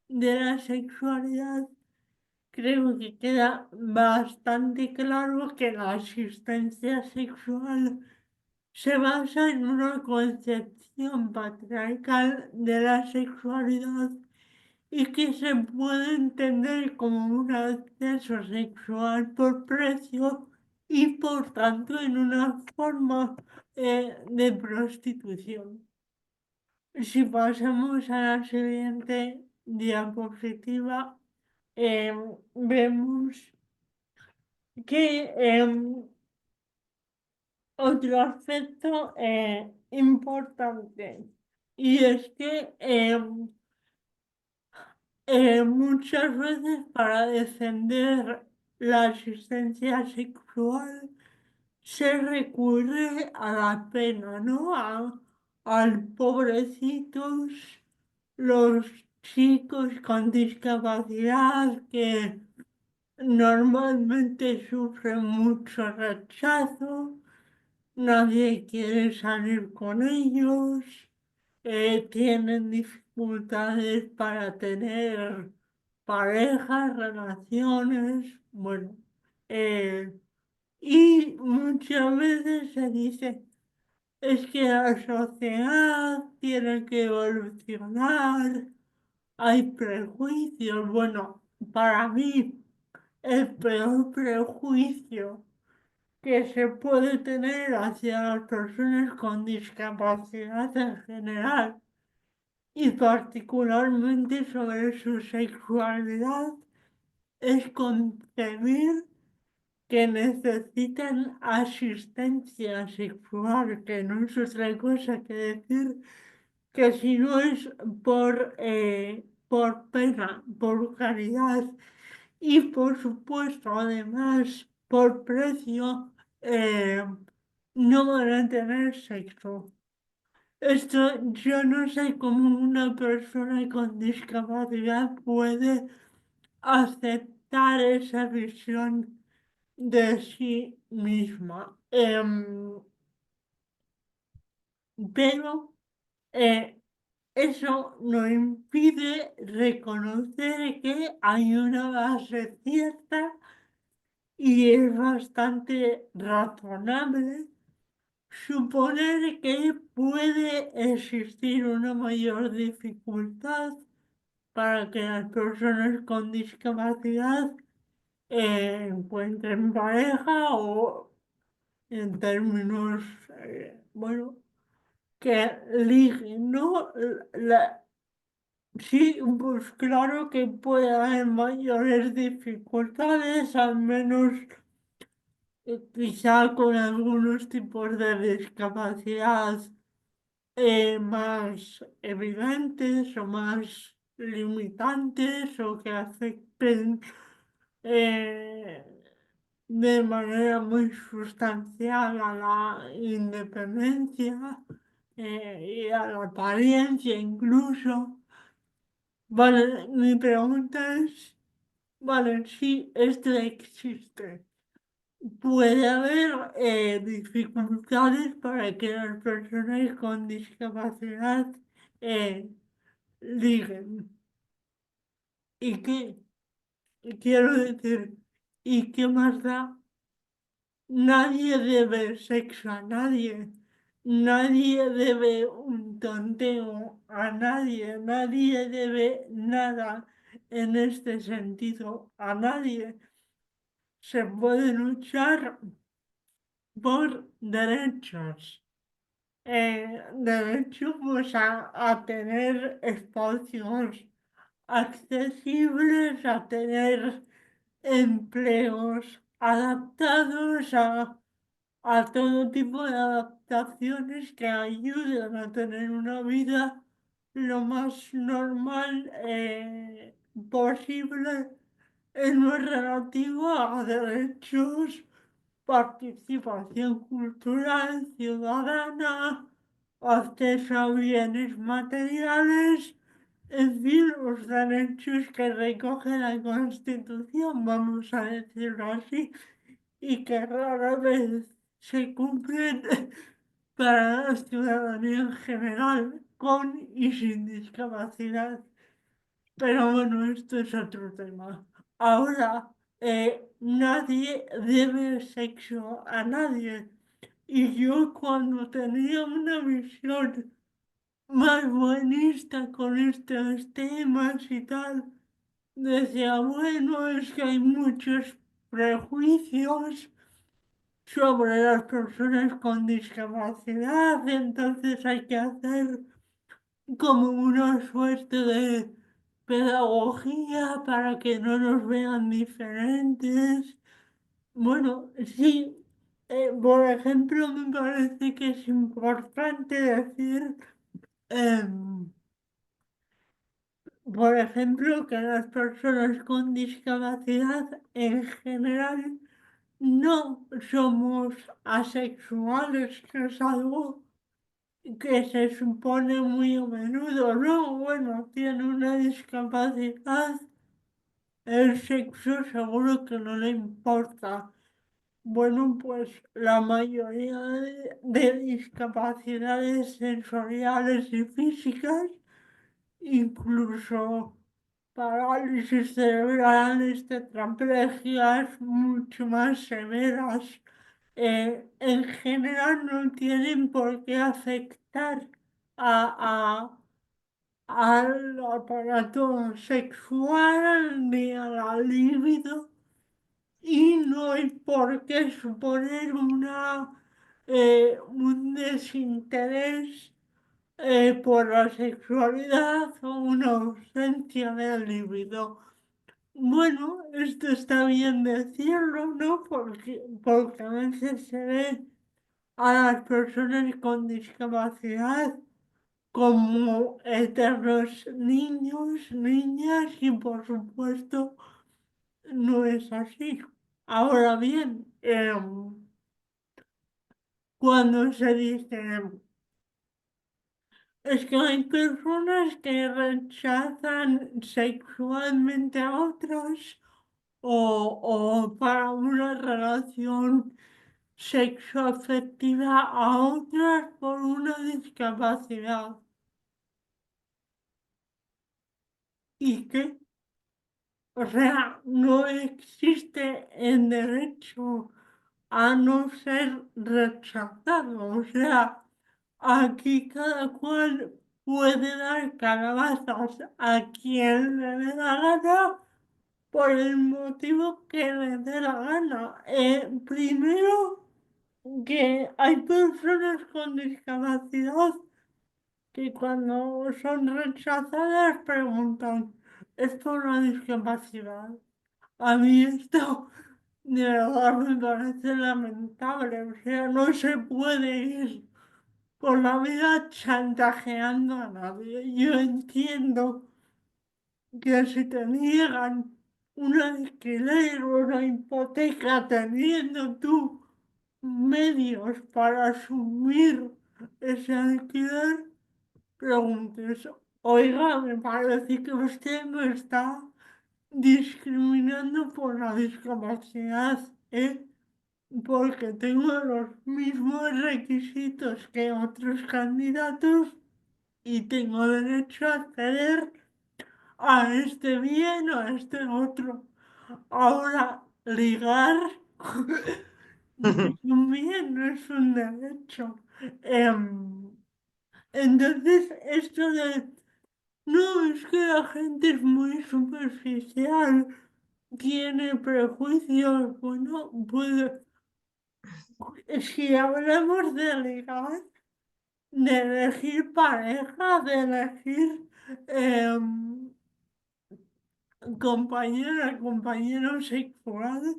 de la sexualidad, creo que queda bastante claro que la asistencia sexual se basa en una concepción patriarcal de la sexualidad y que se puede entender como un acceso sexual por precio y por tanto en una forma de prostitución. Si pasamos a la siguiente diapositiva, vemos que otro aspecto importante y es que muchas veces para defender la asistencia sexual se recurre a la pena, ¿no? Al pobrecitos, los chicos con discapacidad que normalmente sufren mucho rechazo, nadie quiere salir con ellos, tienen dificultades para tener parejas, relaciones, bueno, eh, y muchas veces se dice, es que la sociedad tiene que evolucionar, hay prejuicios, bueno, para mí el peor prejuicio que se puede tener hacia las personas con discapacidad en general y particularmente sobre su sexualidad es concebir que necesitan asistencia sexual, que no es otra cosa que decir que si no es por pena, por caridad y por supuesto además por precio, eh, no van a tener sexo. Esto yo no sé cómo una persona con discapacidad puede aceptar esa visión de sí misma. Pero eh, eso no impide reconocer que hay una base cierta y es bastante razonable suponer que puede existir una mayor dificultad para que las personas con discapacidad encuentren pareja o en términos, bueno, que liguen, ¿no? Sí, pues claro que puede haber mayores dificultades, al menos quizá con algunos tipos de discapacidad más evidentes o más limitantes o que afecten eh, de manera muy sustancial a la independencia y a la apariencia incluso. Vale, mi pregunta es, vale, si esto existe, ¿puede haber dificultades para que las personas con discapacidad eh, liguen? ¿Y qué quiero decir? ¿Y qué más da? Nadie debe sexo a nadie. Nadie debe un tonteo a nadie. Nadie debe nada en este sentido a nadie. Se puede luchar por derechos. Derecho pues a tener espacios accesibles, a tener empleos adaptados a todo tipo de adaptaciones que ayuden a tener una vida lo más normal posible en lo relativo a derechos, participación cultural, ciudadana, acceso a bienes materiales, en fin, los derechos que recoge la Constitución, vamos a decirlo así, y que rara vez se cumplen para la ciudadanía en general, con y sin discapacidad. Pero bueno, esto es otro tema. Ahora, nadie debe sexo a nadie. Y yo cuando tenía una visión más buenista con estos temas y tal, decía, bueno, es que hay muchos prejuicios sobre las personas con discapacidad, entonces hay que hacer como una suerte de pedagogía para que no nos vean diferentes. Bueno, sí, por ejemplo, me parece que es importante decir, em, por ejemplo, que las personas con discapacidad en general no somos asexuales, que es algo que se supone muy a menudo, ¿no? Bueno, tiene una discapacidad, el sexo seguro que no le importa. Bueno, pues la mayoría de discapacidades sensoriales y físicas, incluso parálisis cerebrales, tetraplegias mucho más severas, en general no tienen por qué afectar a, al aparato sexual ni a la libido y no hay por qué suponer un desinterés por la sexualidad o una ausencia de libido. Bueno, esto está bien decirlo, ¿no? Porque a veces se ve a las personas con discapacidad como eternos niños, niñas, y por supuesto no es así. Ahora bien, cuando se dice es que hay personas que rechazan sexualmente a otras o para una relación sexoafectiva a otras por una discapacidad. ¿Y qué? O sea, no existe el derecho a no ser rechazado. O sea, aquí cada cual puede dar calabazas a quien le dé la gana por el motivo que le dé la gana. Primero, que hay personas con discapacidad que cuando son rechazadas preguntan, ¿es por una discapacidad? A mí esto de verdad me parece lamentable, o sea, no se puede ir por la vida chantajeando a nadie. Yo entiendo que si te niegan un alquiler o una hipoteca teniendo tú medios para asumir ese alquiler, preguntes, oiga, me parece que usted me está discriminando por la discapacidad, ¿eh? Porque tengo los mismos requisitos que otros candidatos y tengo derecho a acceder a este bien o a este otro. Ahora, ligar también no es un derecho. Entonces, esto de, no, es que la gente es muy superficial, tiene prejuicios, bueno, pues si hablamos de ligar, de elegir pareja, de elegir em, compañera, compañero sexual,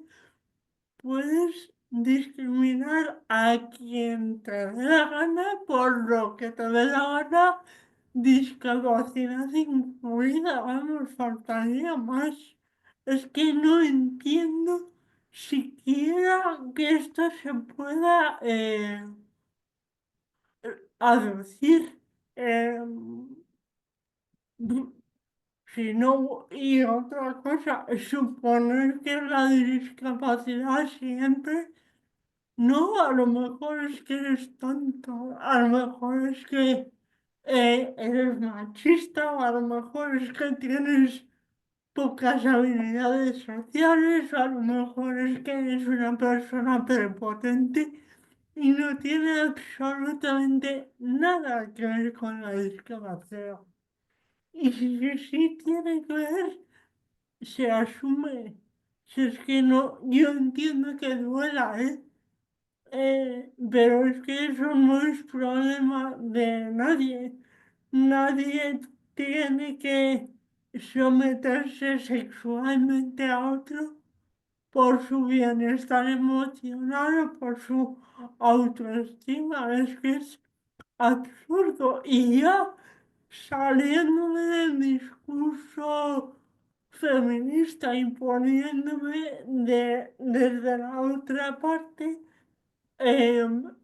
puedes discriminar a quien te dé la gana por lo que te dé la gana, discapacidad incluida, vamos, faltaría más. Es que no entiendo siquiera que esto se pueda aducir. Si no, y otra cosa, suponer que la discapacidad siempre, no, a lo mejor es que eres tonto, a lo mejor es que eres machista, o a lo mejor es que tienes pocas habilidades sociales, o a lo mejor es que eres una persona prepotente y no tiene absolutamente nada que ver con la discapacidad. Y si sí tiene que ver, se asume. Si es que no, yo entiendo que duela, ¿eh? Pero es que eso no es problema de nadie. Nadie tiene que someterse sexualmente a otro por su bienestar emocional o por su autoestima. Es que es absurdo. Y ya saliéndome del discurso feminista y poniéndome desde la otra parte,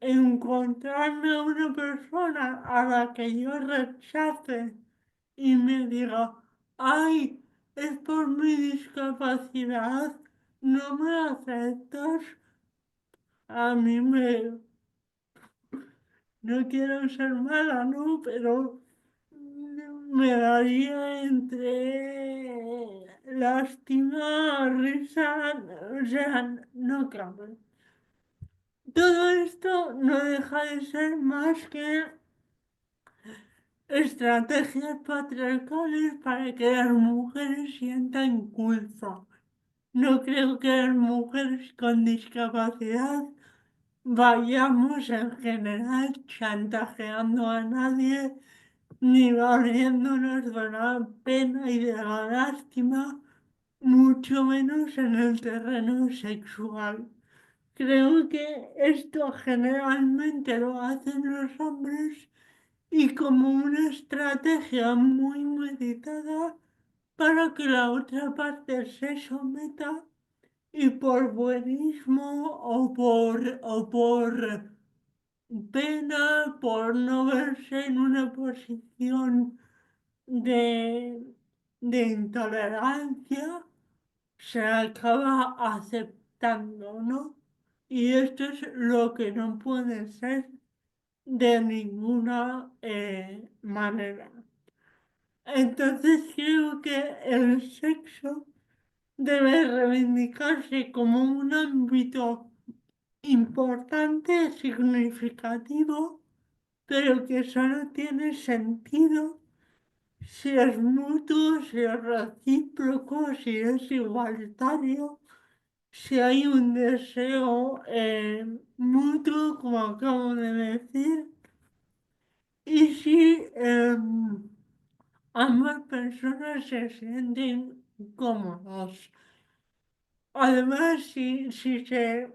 encontrarme a una persona a la que yo rechace y me diga, ay, es por mi discapacidad, no me aceptas, a mí me, no quiero ser mala, ¿no? Pero me daría entre lástima, risa, o sea, no cabe. Todo esto no deja de ser más que estrategias patriarcales para que las mujeres sientan culpa. No creo que las mujeres con discapacidad vayamos en general chantajeando a nadie ni valiéndonos de la pena y de la lástima, mucho menos en el terreno sexual. Creo que esto generalmente lo hacen los hombres y como una estrategia muy meditada para que la otra parte se someta y por buenismo o por pena, por no verse en una posición de, de intolerancia, se acaba aceptando, ¿no? Y esto es lo que no puede ser de ninguna manera. Entonces creo que el sexo debe reivindicarse como un ámbito importante, significativo, pero que solo tiene sentido si es mutuo, si es recíproco, si es igualitario, si hay un deseo mutuo, como acabo de decir, y si ambas personas se sienten cómodas. Además, si se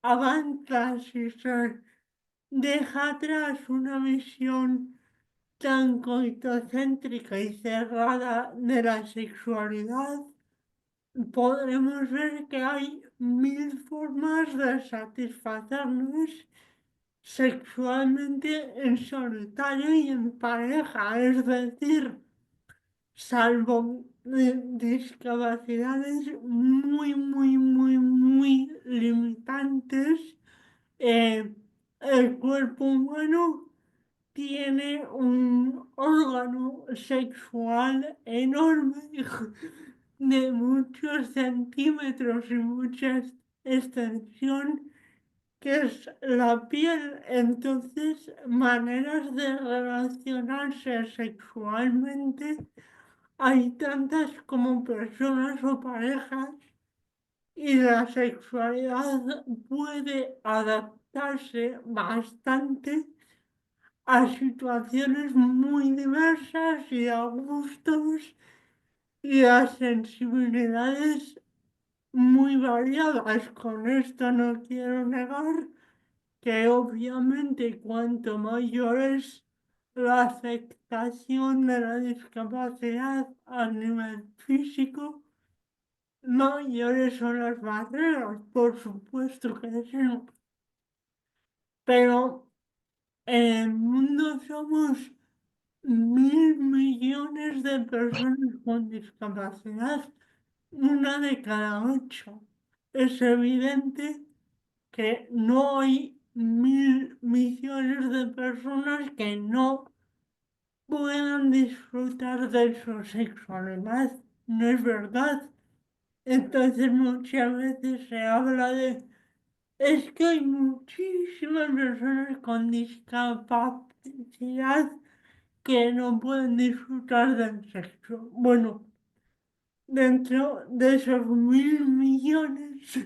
avanza, si se deja atrás una visión tan coitocéntrica y cerrada de la sexualidad, podremos ver que hay mil formas de satisfacernos sexualmente en solitario y en pareja, es decir, salvo discapacidades muy, muy, muy, muy limitantes, eh, el cuerpo humano tiene un órgano sexual enorme de muchos centímetros y mucha extensión, que es la piel. Entonces, maneras de relacionarse sexualmente hay tantas como personas o parejas, y la sexualidad puede adaptarse bastante a situaciones muy diversas y a gustos y a sensibilidades muy variadas. Con esto no quiero negar que obviamente cuanto mayor es la afectación de la discapacidad a nivel físico, mayores son las barreras, por supuesto que sí, pero en el mundo somos 1.000 millones de personas con discapacidad, una de cada 8. Es evidente que no hay 1.000 millones de personas que no puedan disfrutar de su sexualidad. No es verdad. Entonces muchas veces se habla de, es que hay muchísimas personas con discapacidad que no pueden disfrutar del sexo. Bueno, dentro de esos 1.000 millones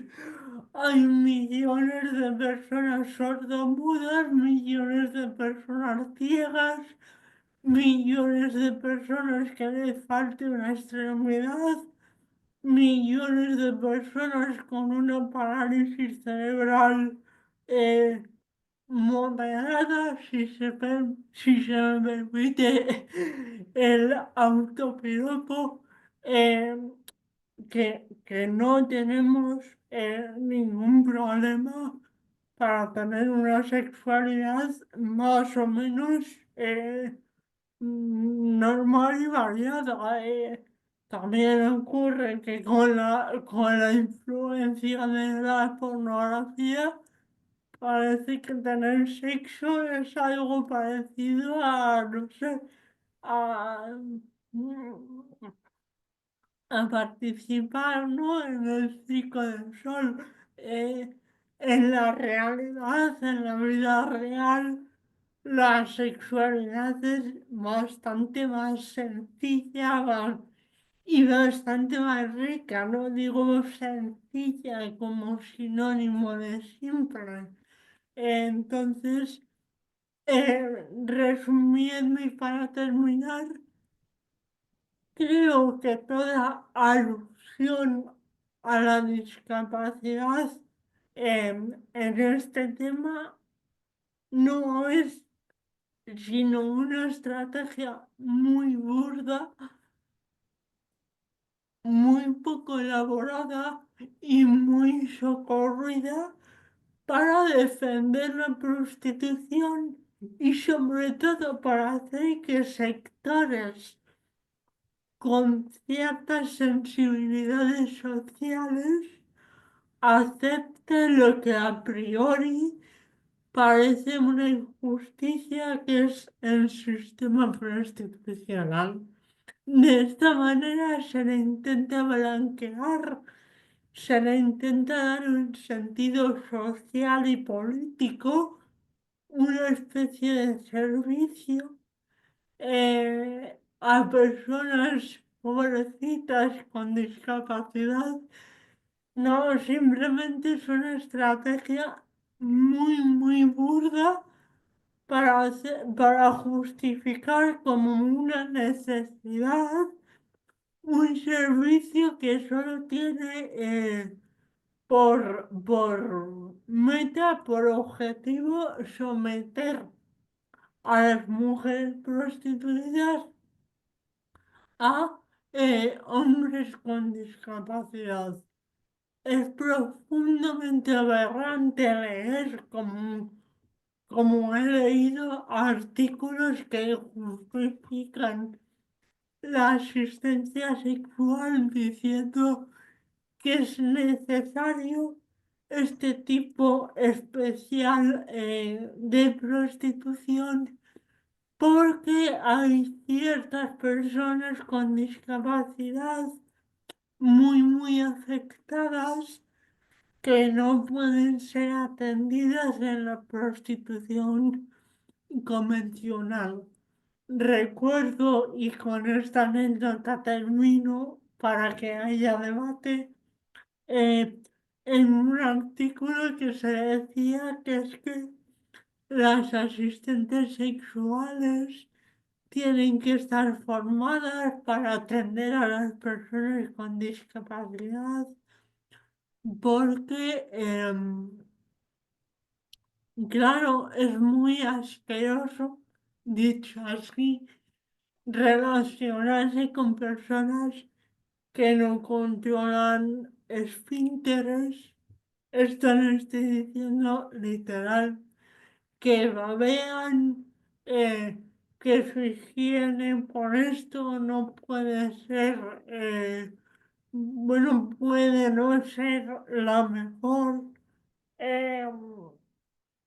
hay millones de personas sordomudas, millones de personas ciegas, millones de personas que les falte una extremidad, millones de personas con una parálisis cerebral eh, moderada, si se me permite el autopiropo, eh, que no tenemos ningún problema para tener una sexualidad más o menos normal y variada. También ocurre que con la influencia de la pornografía parece que tener sexo es algo parecido a, no sé, a, a participar, ¿no? En el Circo del Sol. Eh, en la realidad, en la vida real, la sexualidad es bastante más sencilla y bastante más rica. No digo sencilla como sinónimo de simple. Entonces, resumiendo y para terminar, creo que toda alusión a la discapacidad en este tema no es sino una estrategia muy burda, muy poco elaborada y muy socorrida para defender la prostitución y sobre todo para hacer que sectores con ciertas sensibilidades sociales acepten lo que a priori parece una injusticia, que es el sistema prostitucional. De esta manera se le intenta blanquear, se le intenta dar un sentido social y político, una especie de servicio a personas pobrecitas con discapacidad. No, simplemente es una estrategia muy, muy burda para justificar como una necesidad un servicio que solo tiene por meta, por objetivo, someter a las mujeres prostituidas a hombres con discapacidad. Es profundamente aberrante leer como como he leído artículos que justifican la asistencia sexual diciendo que es necesario este tipo especial de prostitución porque hay ciertas personas con discapacidad muy afectadas que no pueden ser atendidas en la prostitución convencional. Recuerdo, y con esta anécdota termino para que haya debate, eh, en un artículo que se decía que es que las asistentes sexuales tienen que estar formadas para atender a las personas con discapacidad porque, claro, es muy asqueroso, dicho así, relacionarse con personas que no controlan esfínteres. Esto lo estoy diciendo literal, que babean, eh, que su higiene por esto no puede ser, bueno, puede no ser la mejor. Eh,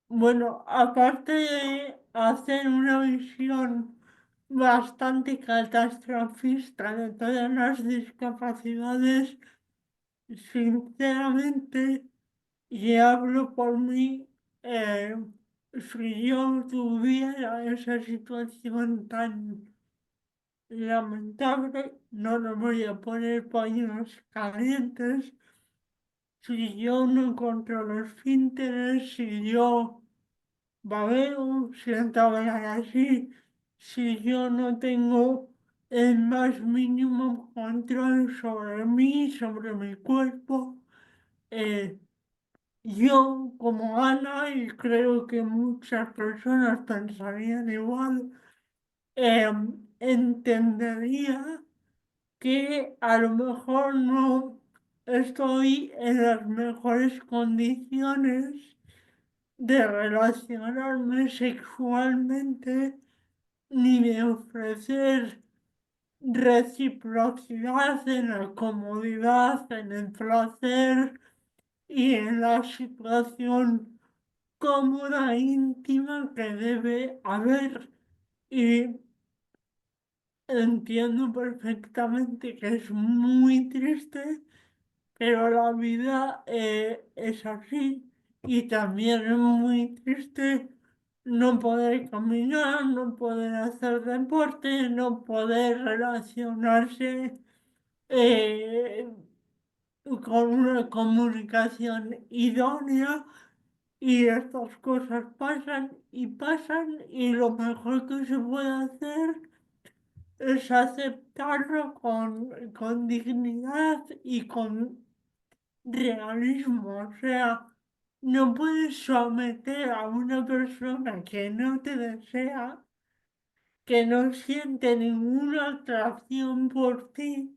bueno, aparte de hacer una visión bastante catastrofista de todas las discapacidades, sinceramente, y hablo por mí, eh, si yo tuviera esa situación tan lamentable, no le voy a poner paños calientes, si yo no controlo esfínteres, si yo babeo, siento hablar así, si yo no tengo el más mínimo control sobre mí, sobre mi cuerpo, eh, yo como Ana, y creo que muchas personas pensarían igual, entendería que a lo mejor no estoy en las mejores condiciones de relacionarme sexualmente ni de ofrecer reciprocidad en la comodidad, en el placer y en la situación cómoda, íntima que debe haber. Y entiendo perfectamente que es muy triste, pero la vida es así y también es muy triste no poder caminar, no poder hacer deporte, no poder relacionarse eh, con una comunicación idónea y estas cosas pasan y pasan y lo mejor que se puede hacer es aceptarlo con dignidad y con realismo. O sea, no puedes someter a una persona que no te desea, que no siente ninguna atracción por ti,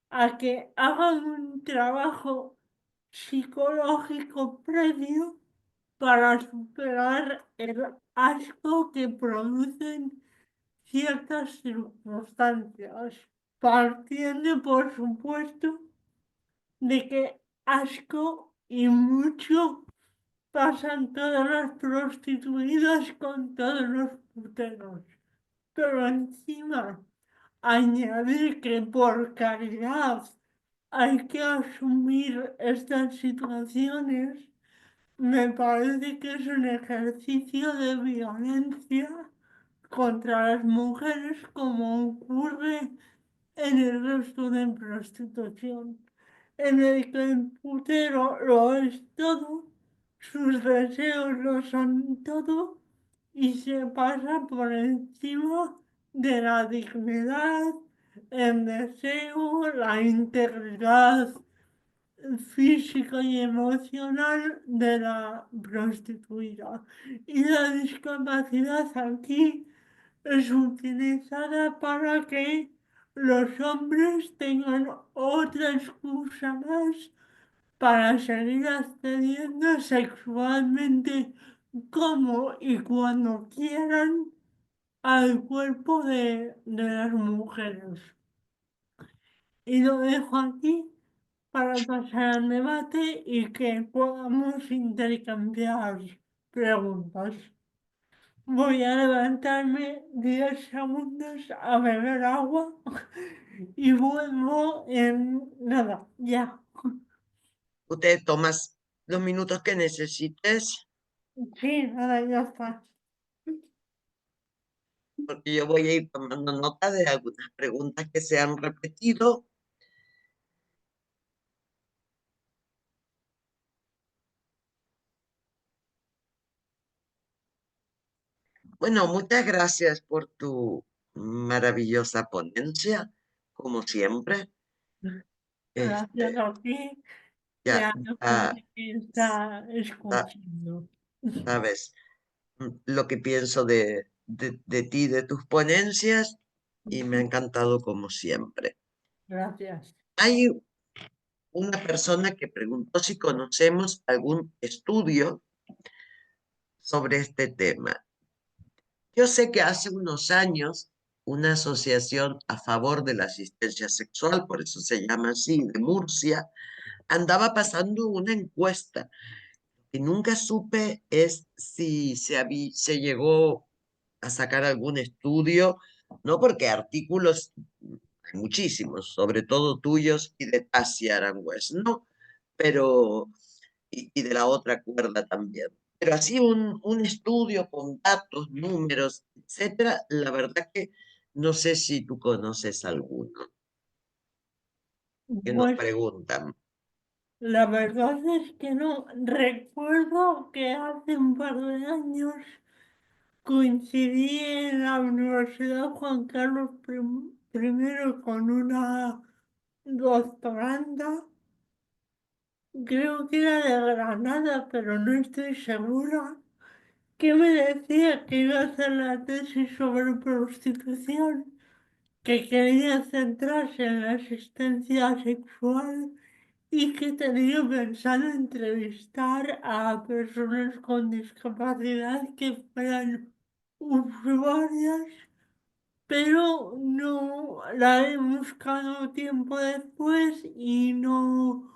a que hagan un trabajo psicológico previo para superar el asco que producen ciertas circunstancias, partiendo por supuesto de que asco y mucho pasan todas las prostituidas con todos los puteros. Pero encima, añadir que por caridad hay que asumir estas situaciones, me parece que es un ejercicio de violencia contra las mujeres como ocurre en el resto de prostitución, en el que el putero lo es todo, sus deseos lo son todo y se pasa por encima de la dignidad, el deseo, la integridad física y emocional de la prostituida. Y la discapacidad aquí es utilizada para que los hombres tengan otra excusa más para seguir accediendo sexualmente como y cuando quieran al cuerpo de las mujeres. Y lo dejo aquí para pasar al debate y que podamos intercambiar preguntas. Voy a levantarme 10 segundos a beber agua y vuelvo en nada, ya. Usted tomas los minutos que necesites, Sí, nada, ya está. porque yo voy a ir tomando nota de algunas preguntas que se han repetido. Bueno, muchas gracias por tu maravillosa ponencia, como siempre. Gracias Este, a ti y ya, a la ya gente que está sa- escuchando. sabes lo que pienso de ti, de tus ponencias, y me ha encantado como siempre. Gracias. Hay una persona que preguntó si conocemos algún estudio sobre este tema. Yo sé que hace unos años una asociación a favor de la asistencia sexual, por eso se llama así, de Murcia, andaba pasando una encuesta que nunca supe es si se llegó a sacar algún estudio, no porque artículos hay muchísimos, sobre todo tuyos y de Tassia Arangüés, ¿no? Pero, y de la otra cuerda también. Pero así un estudio con datos, números, etcétera, la verdad que no sé si tú conoces alguno que nos Pues preguntan. la verdad es que no. Recuerdo que hace un par de años coincidí en la Universidad Juan Carlos I con una doctoranda, creo que era de Granada, pero no estoy segura, que me decía que iba a hacer la tesis sobre prostitución, que quería centrarse en la asistencia sexual y que tenía pensado entrevistar a personas con discapacidad que fueran usuarias, pero no la he buscado tiempo después y no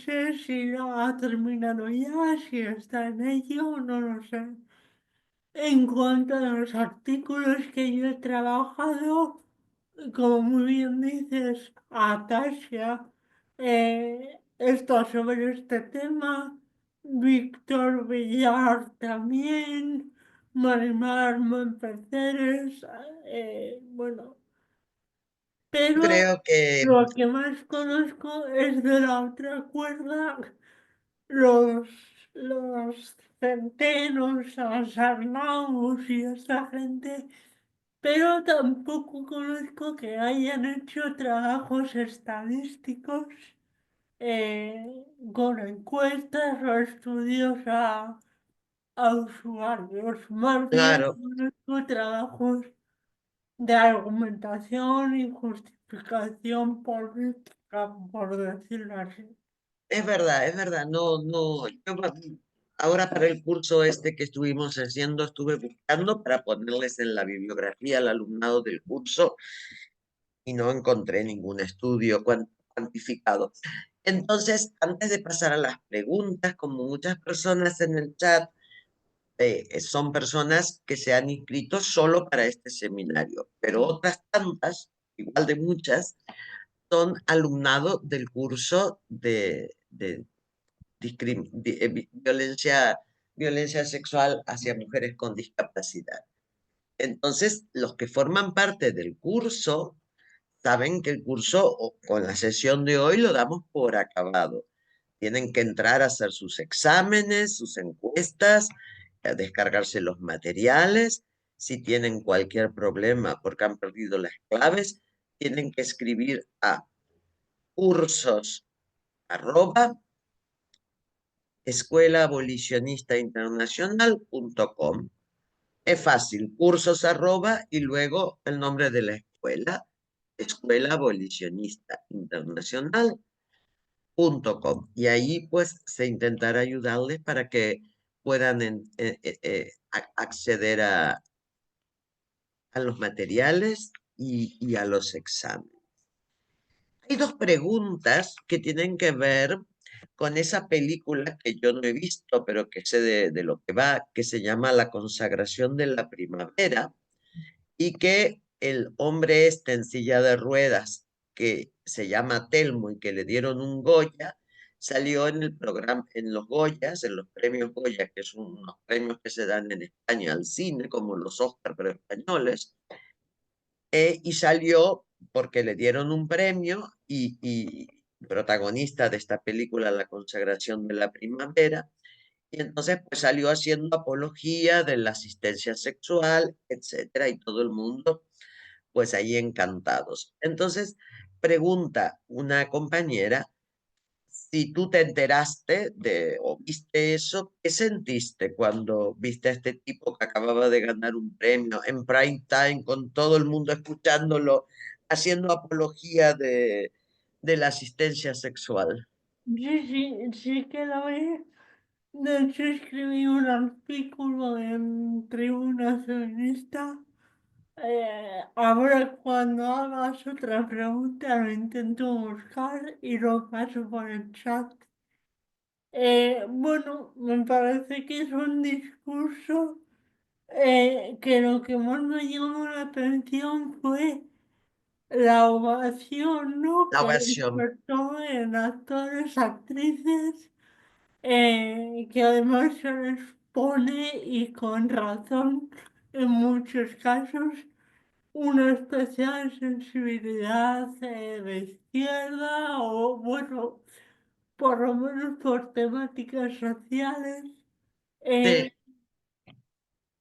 sé si la ha terminado ya, si está en ello, no lo sé. En cuanto a los artículos que yo he trabajado, como muy bien dices, Atasia, esto sobre este tema, Víctor Villar también, Marimar Montpeceres, bueno, pero Creo que, lo que más conozco es de la otra cuerda, los, los centenos, los Arnaus y esta gente, pero tampoco conozco que hayan hecho trabajos estadísticos con encuestas o estudios a usuarios. Más bien claro, conozco trabajos de argumentación y justificación política, por decirlo así. es verdad, no, no, ahora para el curso este que estuvimos haciendo, estuve buscando para ponerles en la bibliografía al alumnado del curso y no encontré ningún estudio cuantificado. Entonces, antes de pasar a las preguntas, como muchas personas en el chat son personas que se han inscrito solo para este seminario, pero otras tantas, igual de muchas, son alumnado del curso de violencia sexual hacia mujeres con discapacidad. Entonces, los que forman parte del curso saben que el curso con la sesión de hoy lo damos por acabado. Tienen que entrar a hacer sus exámenes, sus encuestas, a descargarse los materiales. Si tienen cualquier problema porque han perdido las claves, tienen que escribir a cursos arroba escuelaabolicionista.internacional.com. Es fácil, cursos arroba y luego el nombre de la escuela, Escuela Abolicionista Internacional.com. Y ahí pues se intentará ayudarles para que puedan acceder a los materiales y a los exámenes. Hay dos preguntas que tienen que ver con esa película que yo no he visto, pero que sé de lo que va, que se llama La consagración de la primavera, y que el hombre este en silla de ruedas, que se llama Telmo y que le dieron un Goya, salió en el programa, en los Goyas, en los premios Goya, que son unos premios que se dan en España al cine, como los Oscar, pero españoles, y salió porque le dieron un premio y protagonista de esta película, La consagración de la primavera, y entonces pues salió haciendo apología de la asistencia sexual, etcétera, y todo el mundo pues ahí encantados. Entonces pregunta una compañera si tú te enteraste de o viste eso, ¿qué sentiste cuando viste a este tipo que acababa de ganar un premio en prime time con todo el mundo escuchándolo, haciendo apología de la asistencia sexual? Sí, sí, sí que lo vi. De hecho, escribí un artículo en Tribuna Feminista. Ahora cuando hagas otra pregunta lo intento buscar y lo paso por el chat. Bueno, me parece que es un discurso que lo que más me llamó la atención fue la ovación, ¿no? La Que ovación. despertó en actores, actrices, que además se les pone, y con razón, en muchos casos, una especial sensibilidad de izquierda o, bueno, por lo menos por temáticas sociales. Sí, Eh,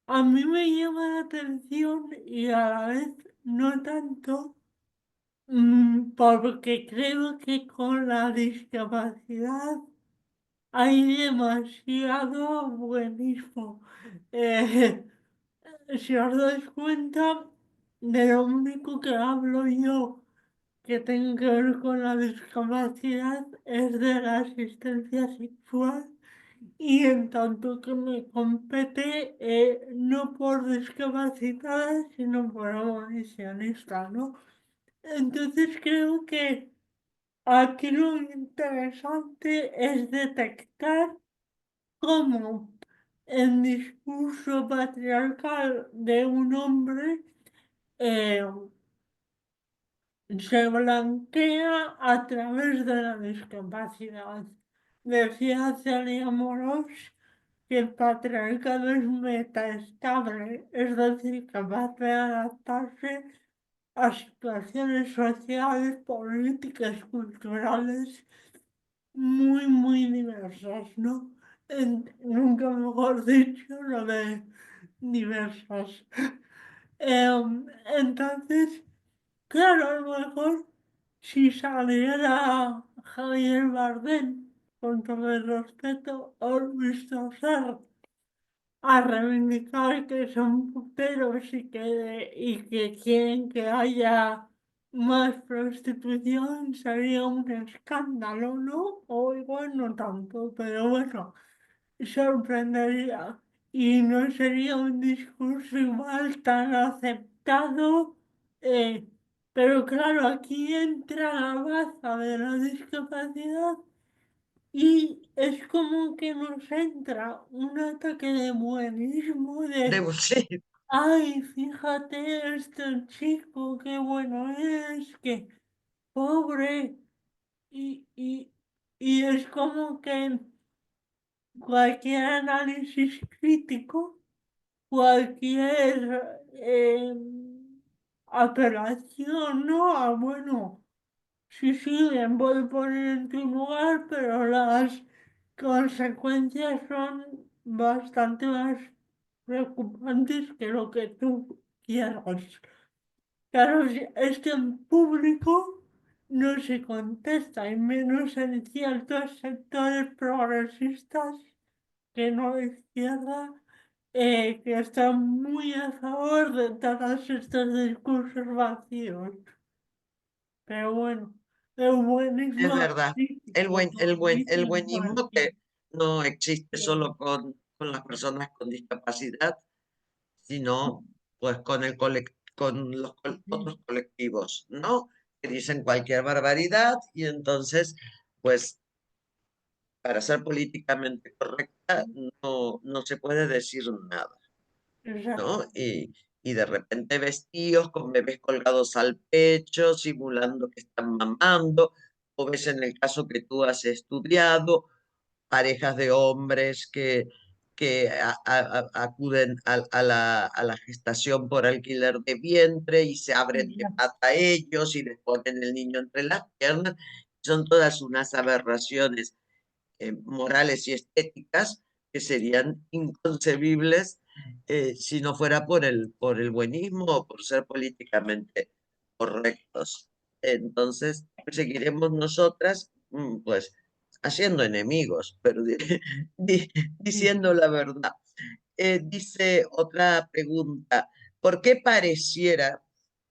a mí me llama la atención y a la vez no tanto, porque creo que con la discapacidad hay demasiado buenismo. Eh, si os dais cuenta, de lo único que hablo yo que tenga que ver con la discapacidad es de la asistencia sexual, y en tanto que me compete no por discapacidad, sino por abolicionista, ¿no? Entonces creo que aquí lo interesante es detectar cómo el discurso patriarcal de un hombre eh, se blanquea a través de la discapacidad. Decía Celia Moros que el patriarcado es metaestable, es decir, capaz de adaptarse a situaciones sociales, políticas, culturales muy, muy diversas, ¿no? Nunca mejor dicho lo de diversas. Entonces, claro, a lo mejor si saliera Javier Bardem, con todo el respeto, o Luis Tosar, a reivindicar que son puteros y que quieren que haya más prostitución, sería un escándalo, ¿no? O igual no tanto, pero bueno, sorprendería. Y no sería un discurso igual tan aceptado, eh, pero claro, aquí entra la baza de la discapacidad y es como que nos entra un ataque de buenismo de, debo sí, ay, fíjate este chico, qué bueno es, que pobre. Y es como que cualquier análisis crítico, cualquier apelación, ¿no? A, bueno, sí, sí, bien, voy a poner en tu lugar, pero las consecuencias son bastante más preocupantes que lo que tú quieras. Claro, si es que en público no se contesta, y menos en ciertos sectores progresistas que no de izquierda, que están muy a favor de todos estos discursos vacíos. Pero bueno, el es buenismo verdad. artístico, como El dicen por buenismo que aquí. no existe Sí. solo con con las personas con discapacidad, sino pues con con los otros colectivos, ¿no? Que dicen cualquier barbaridad y entonces, pues para ser políticamente correcta no se puede decir nada, exacto. ¿no? Y de repente vestidos con bebés colgados al pecho, simulando que están mamando, o ves en el caso que tú has estudiado, parejas de hombres que acuden a la gestación por alquiler de vientre y se abren de Exacto. pata a ellos y les ponen el niño entre las piernas. Son todas unas aberraciones morales y estéticas que serían inconcebibles si no fuera por el buenismo o por ser políticamente correctos. Entonces, seguiremos nosotras, pues, haciendo enemigos, pero di- diciendo la verdad. Dice otra pregunta, ¿por qué pareciera,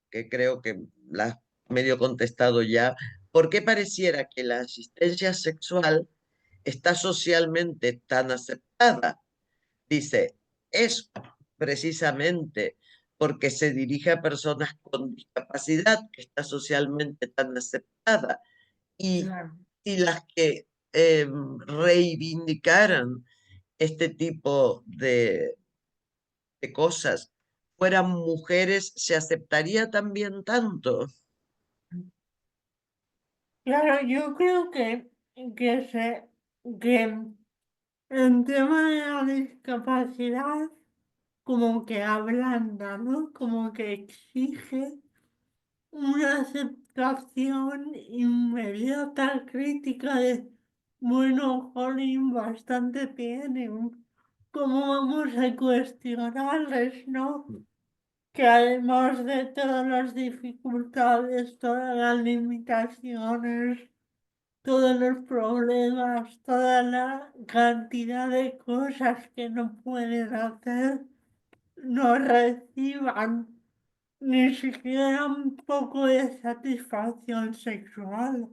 que creo que la has medio contestado ya, ¿por qué pareciera que la asistencia sexual está socialmente tan aceptada? Dice, es precisamente porque se dirige a personas con discapacidad que está socialmente tan aceptada. Y Claro. si las que reivindicaran este tipo de cosas fueran mujeres, ¿se aceptaría también tanto? Claro, yo creo que, que el tema de la discapacidad como que ablanda, ¿no? Como que exige una aceptación inmediata, crítica de, bueno, jolín, bastante tienen. ¿Cómo vamos a cuestionarles, no? Que además de todas las dificultades, todas las limitaciones, todos los problemas, toda la cantidad de cosas que no pueden hacer, no reciban ni siquiera un poco de satisfacción sexual.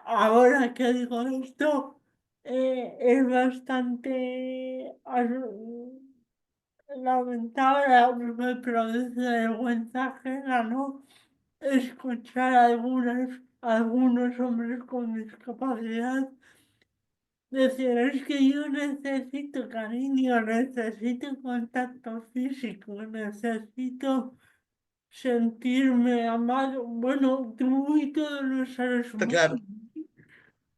Ahora que digo esto, es bastante lamentable, me produce vergüenza ajena, ¿no? Escuchar a algunos hombres con discapacidad decir, es que yo necesito cariño, necesito contacto físico, necesito sentirme amado. Bueno, tú y todos los seres humanos. Claro,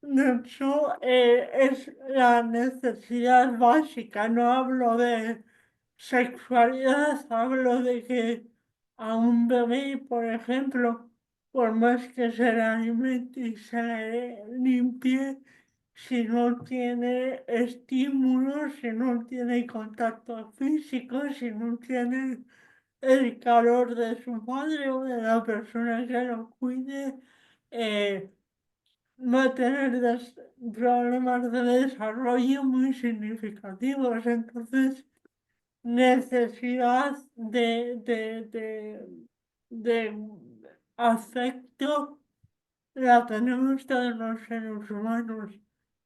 De hecho, es la necesidad básica, no hablo de sexualidad, hablo de que a un bebé, por ejemplo, por más que se le alimente y se le limpie, si no tiene estímulos, si no tiene contacto físico, si no tiene el calor de su madre o de la persona que lo cuide, eh, va a tener problemas de desarrollo muy significativos. Entonces, necesidad de afecto la tenemos todos los seres humanos.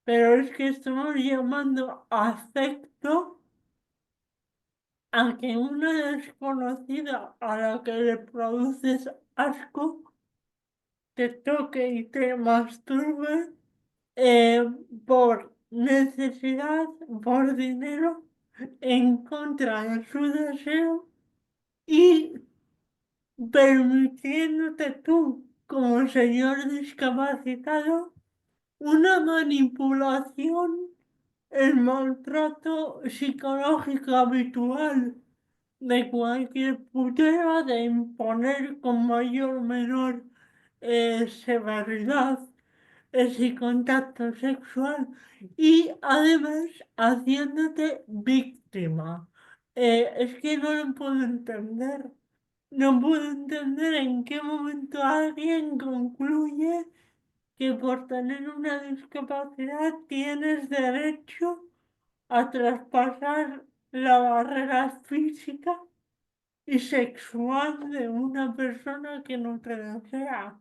Pero es que estamos llamando afecto a que una desconocida a la que le produces asco te toque y te masturbe eh, por necesidad, por dinero, en contra de su deseo y permitiéndote tú, como señor discapacitado, una manipulación, el maltrato psicológico habitual de cualquier putera de imponer con mayor o menor severidad ese contacto sexual y además haciéndote víctima. Es que no lo puedo entender. No puedo entender en qué momento alguien concluye que por tener una discapacidad tienes derecho a traspasar la barrera física y sexual de una persona que no te desea.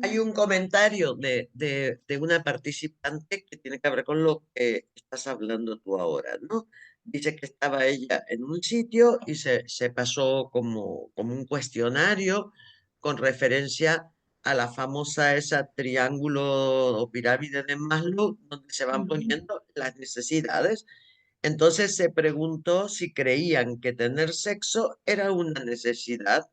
Hay un comentario de una participante que tiene que ver con lo que estás hablando tú ahora, ¿no? Dice que estaba ella en un sitio y se pasó como un cuestionario con referencia a la famosa esa triángulo o pirámide de Maslow, donde se van Ujú. poniendo las necesidades. Entonces se preguntó si creían que tener sexo era una necesidad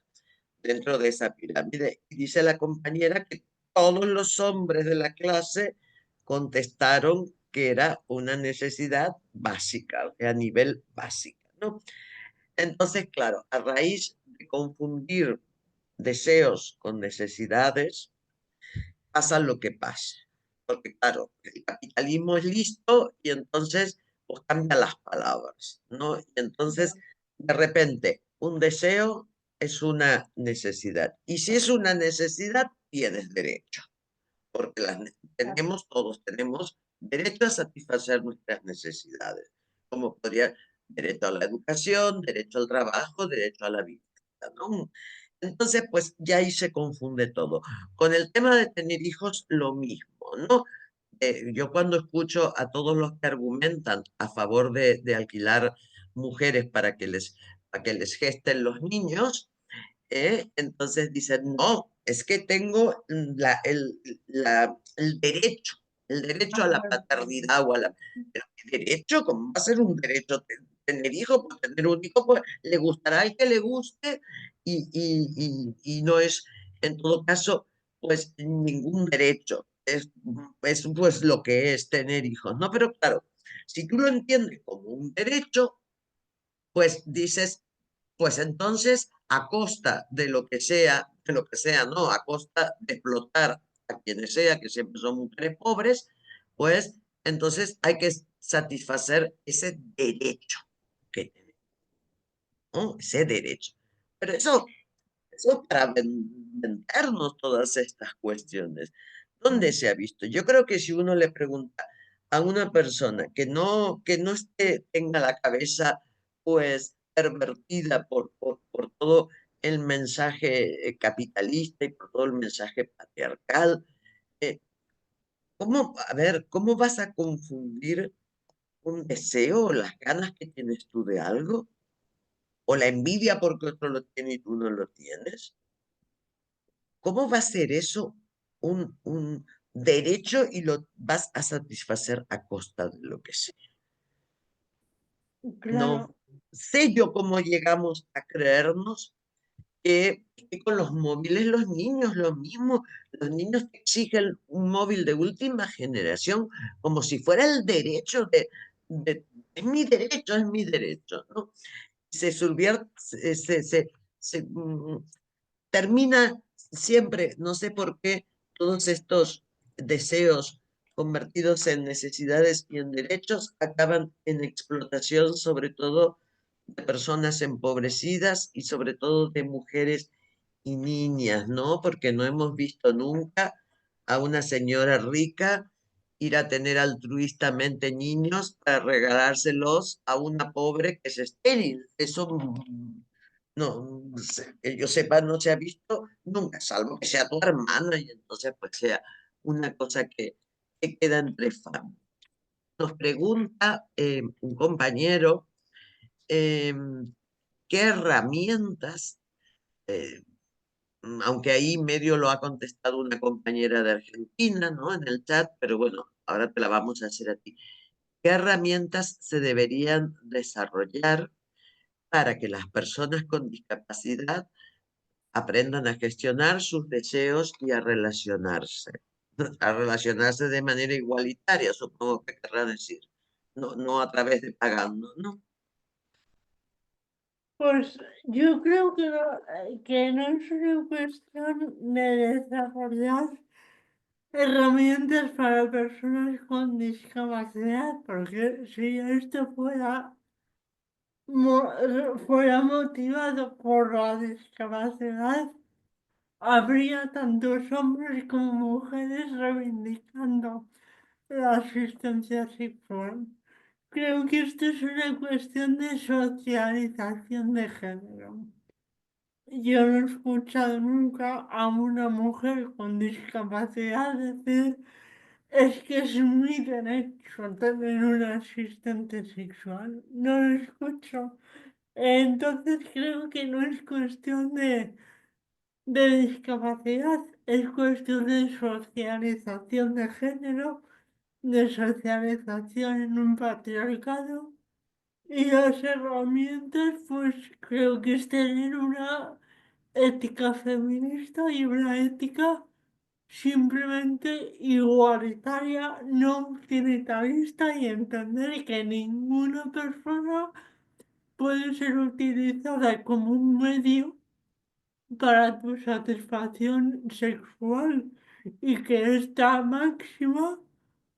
dentro de esa pirámide. Y dice la compañera que todos los hombres de la clase contestaron que era una necesidad básica, o sea, a nivel básico, ¿no? Entonces, claro, a raíz de confundir deseos con necesidades, pasa lo que pasa. Porque, claro, el capitalismo es listo y entonces pues cambia las palabras, ¿no? Y entonces, de repente, un deseo es una necesidad. Y si es una necesidad, tienes derecho, porque todos tenemos derecho a satisfacer nuestras necesidades, como podría derecho a la educación, derecho al trabajo, derecho a la vida, ¿no? Entonces, pues ya ahí se confunde todo. Con el tema de tener hijos, lo mismo, ¿no? Yo cuando escucho a todos los que argumentan a favor de alquilar mujeres para que les gesten los niños, entonces dicen, no, es que tengo el derecho a la paternidad o a la... Pero ¿qué derecho? ¿Cómo va a ser un derecho tener hijos? Pues tener un hijo, pues le gustará al que le guste y no es, en todo caso, pues ningún derecho. Es pues lo que es tener hijos, ¿no? Pero claro, si tú lo entiendes como un derecho, pues dices, pues entonces, a costa de lo que sea, ¿no? A costa de explotar a quienes sea, que siempre son mujeres pobres, pues entonces hay que satisfacer ese derecho que tenemos, ¿no? Ese derecho. Pero eso para vendernos todas estas cuestiones, ¿dónde se ha visto? Yo creo que si uno le pregunta a una persona que no tenga la cabeza pues pervertida por todo el mensaje capitalista y por todo el mensaje patriarcal, eh, a ver, ¿cómo vas a confundir un deseo o las ganas que tienes tú de algo? ¿O la envidia porque otro lo tiene y tú no lo tienes? ¿Cómo va a ser eso un derecho y lo vas a satisfacer a costa de lo que sea? No Claro, sé yo cómo llegamos a creernos que con los móviles los niños lo mismo. Los niños te exigen un móvil de última generación como si fuera el derecho es mi derecho, ¿no? Se subvierte, se termina siempre, no sé por qué, todos estos deseos convertidos en necesidades y en derechos acaban en explotación, sobre todo de personas empobrecidas y sobre todo de mujeres y niñas, ¿no? Porque no hemos visto nunca a una señora rica ir a tener altruistamente niños para regalárselos a una pobre que es estéril. Eso no sé, que yo sepa, no se ha visto nunca, salvo que sea tu hermana y entonces pues sea una cosa que queda entre familias. Nos pregunta un compañero eh, qué herramientas, eh, aunque ahí medio lo ha contestado una compañera de Argentina, ¿no? En el chat, pero bueno, ahora te la vamos a hacer a ti. ¿Qué herramientas se deberían desarrollar para que las personas con discapacidad aprendan a gestionar sus deseos y a relacionarse de manera igualitaria, supongo que querrá decir, no a través de pagando, ¿no? pues yo creo que no es una cuestión de desarrollar herramientas para personas con discapacidad, porque si esto fuera motivado por la discapacidad, habría tantos hombres como mujeres reivindicando la asistencia sexual. Creo que esto es una cuestión de socialización de género. yo no he escuchado nunca a una mujer con discapacidad decir, es que es mi derecho tener un asistente sexual. No lo escucho. Entonces creo que no es cuestión de discapacidad, es cuestión de socialización de género, de socialización en un patriarcado. Y las herramientas, pues creo que es tener una ética feminista y una ética simplemente igualitaria, no utilitarista y entender que ninguna persona puede ser utilizada como un medio para tu satisfacción sexual y que esta máxima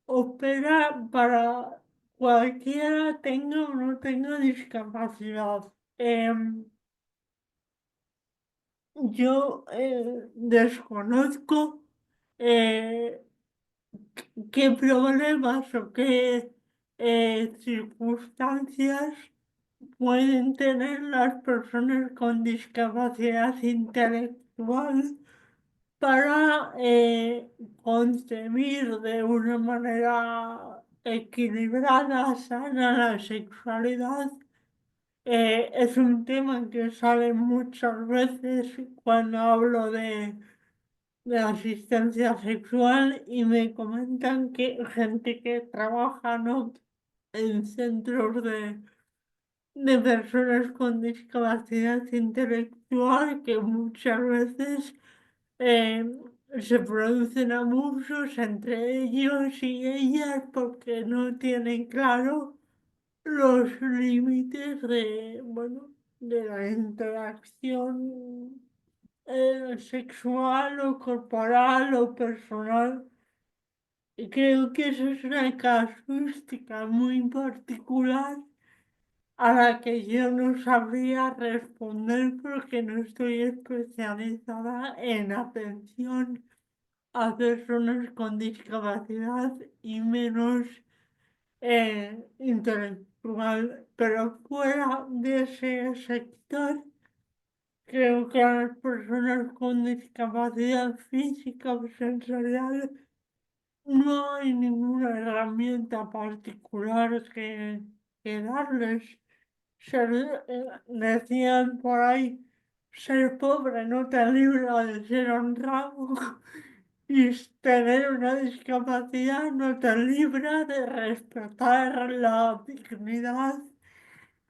opera para cualquiera tenga o no tenga discapacidad. Yo desconozco eh, qué problemas o qué circunstancias pueden tener las personas con discapacidad intelectual para concebir de una manera equilibrada, sana la sexualidad. Es un tema que sale muchas veces cuando hablo de asistencia sexual y me comentan que gente que trabaja, ¿no?, en centros de personas con discapacidad intelectual que muchas veces eh, se producen abusos entre ellos y ellas porque no tienen claro los límites de, bueno, de la interacción sexual o corporal o personal. Y creo que eso es una casuística muy particular a la que yo no sabría responder porque no estoy especializada en atención a personas con discapacidad y menos intelectual, pero fuera de ese sector, creo que a las personas con discapacidad física o sensorial no hay ninguna herramienta particular que darles. Decían por ahí, ser pobre no te libra de ser honrado y tener una discapacidad no te libra de respetar la dignidad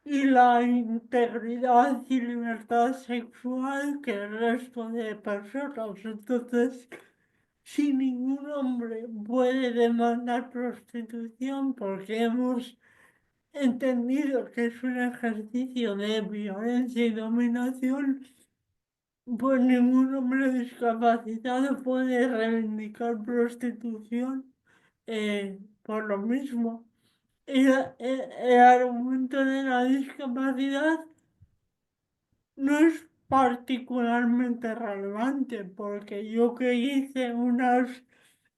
y la integridad y libertad sexual que el resto de personas. Entonces, si ningún hombre puede demandar prostitución porque hemos entendido que es un ejercicio de violencia y dominación, pues ningún hombre discapacitado puede reivindicar prostitución por lo mismo. El argumento de la discapacidad no es particularmente relevante porque yo que hice unas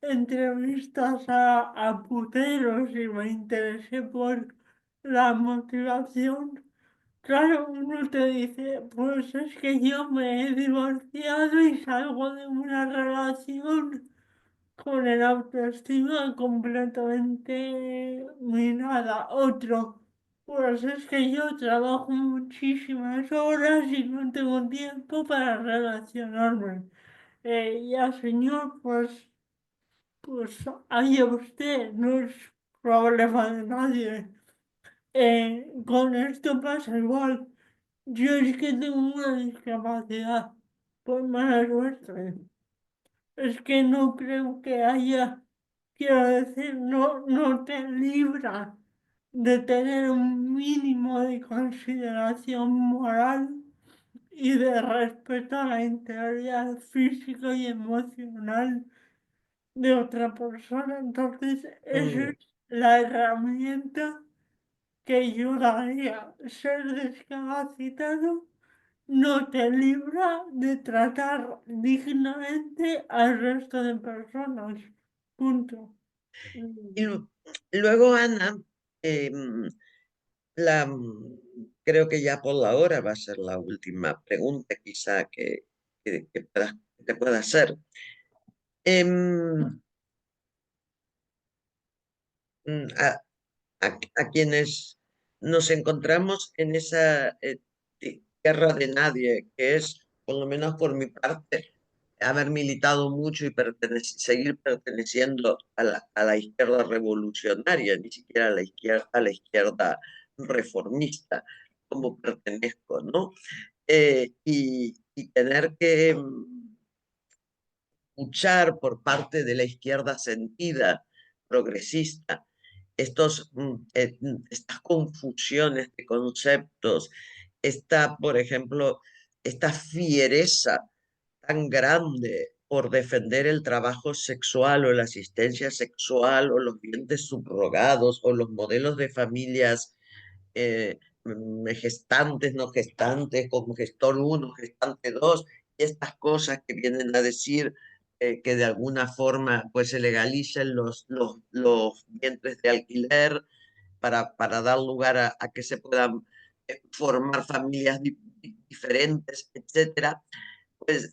entrevistas a puteros y me interesé por la motivación. Claro, uno te dice, pues es que yo me he divorciado y salgo de una relación con el autoestima completamente minada. Otro, pues es que yo trabajo muchísimas horas y no tengo tiempo para relacionarme. Ya señor, pues allá usted, no es problema de nadie. Con esto pasa igual. Yo es que tengo una discapacidad, por mala suerte. Es que no creo que haya, quiero decir, no te libra de tener un mínimo de consideración moral y de respeto a la integridad física y emocional de otra persona. Entonces, esa Mm. es la herramienta que yo daría. Ser discapacitado no te libra de tratar dignamente al resto de personas. Punto. Y Mm. luego, Ana, em, creo que ya por la hora va a ser la última pregunta quizá que te pueda hacer. Em, a, a quienes nos encontramos en esa tierra de nadie, que es, por lo menos por mi parte, haber militado mucho y seguir perteneciendo a la izquierda revolucionaria, ni siquiera a la izquierda reformista, como pertenezco, ¿no? Y tener que luchar por parte de la izquierda sentida, progresista, estas confusiones de conceptos, por ejemplo, esta fiereza tan grande por defender el trabajo sexual o la asistencia sexual o los vientres subrogados o los modelos de familias gestantes, no gestantes, como gestor uno, gestante 2 y estas cosas que vienen a decir que de alguna forma pues se legalicen los vientres de alquiler para dar lugar a que se puedan formar familias diferentes, etcétera. Pues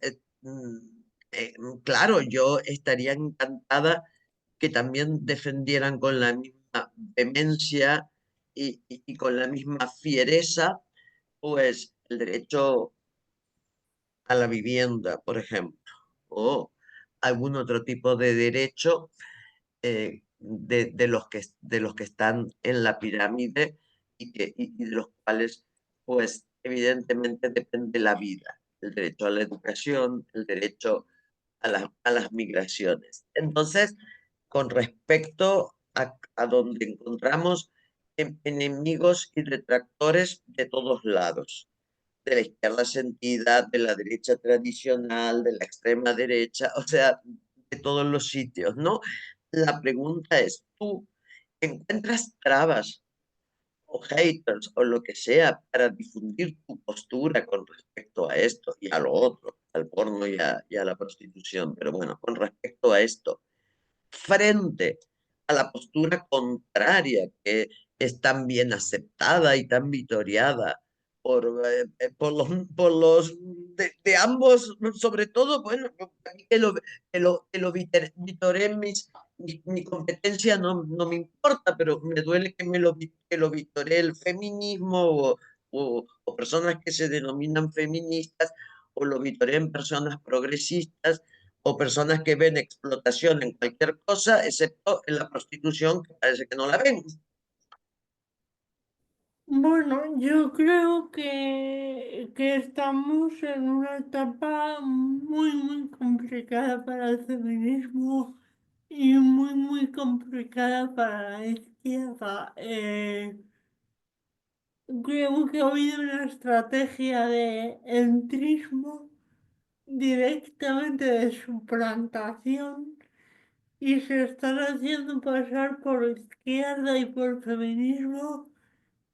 claro, yo estaría encantada que también defendieran con la misma vehemencia y con la misma fiereza, pues el derecho a la vivienda, por ejemplo, o algún otro tipo de derecho de los que están en la pirámide y de los cuales, pues, evidentemente depende la vida, el derecho a la educación, el derecho a las migraciones. Entonces, con respecto a donde encontramos enemigos y detractores de todos lados, de la izquierda sentida, de la derecha tradicional, de la extrema derecha, o sea, de todos los sitios, ¿no? La pregunta es, ¿tú encuentras trabas o haters o lo que sea para difundir tu postura con respecto a esto y a lo otro, al porno y a la prostitución? Pero bueno, con respecto a esto, frente a la postura contraria que es tan bien aceptada y tan vitoreada por los de ambos, sobre todo, bueno, que lo vitoreen mi competencia no me importa, pero me duele que que lo vitoree el feminismo o personas que se denominan feministas o lo vitoreen personas progresistas o personas que ven explotación en cualquier cosa, excepto en la prostitución, que parece que no la ven. Bueno, yo creo que estamos en una etapa muy complicada para el feminismo y muy complicada para la izquierda. Creo que ha habido una estrategia de entrismo directamente de suplantación y se están haciendo pasar por izquierda y por feminismo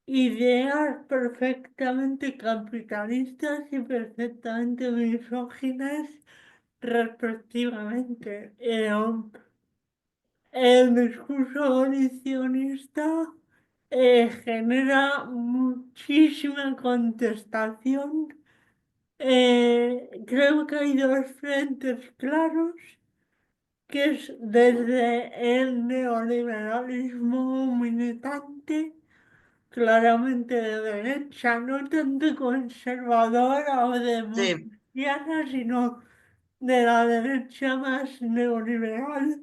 ideas perfectamente capitalistas y perfectamente misóginas respectivamente. El discurso abolicionista genera muchísima contestación. Creo que hay dos frentes claros, que es desde el neoliberalismo militante, claramente de derecha, no tanto conservadora o Sí, democristiana, sino de la derecha más neoliberal,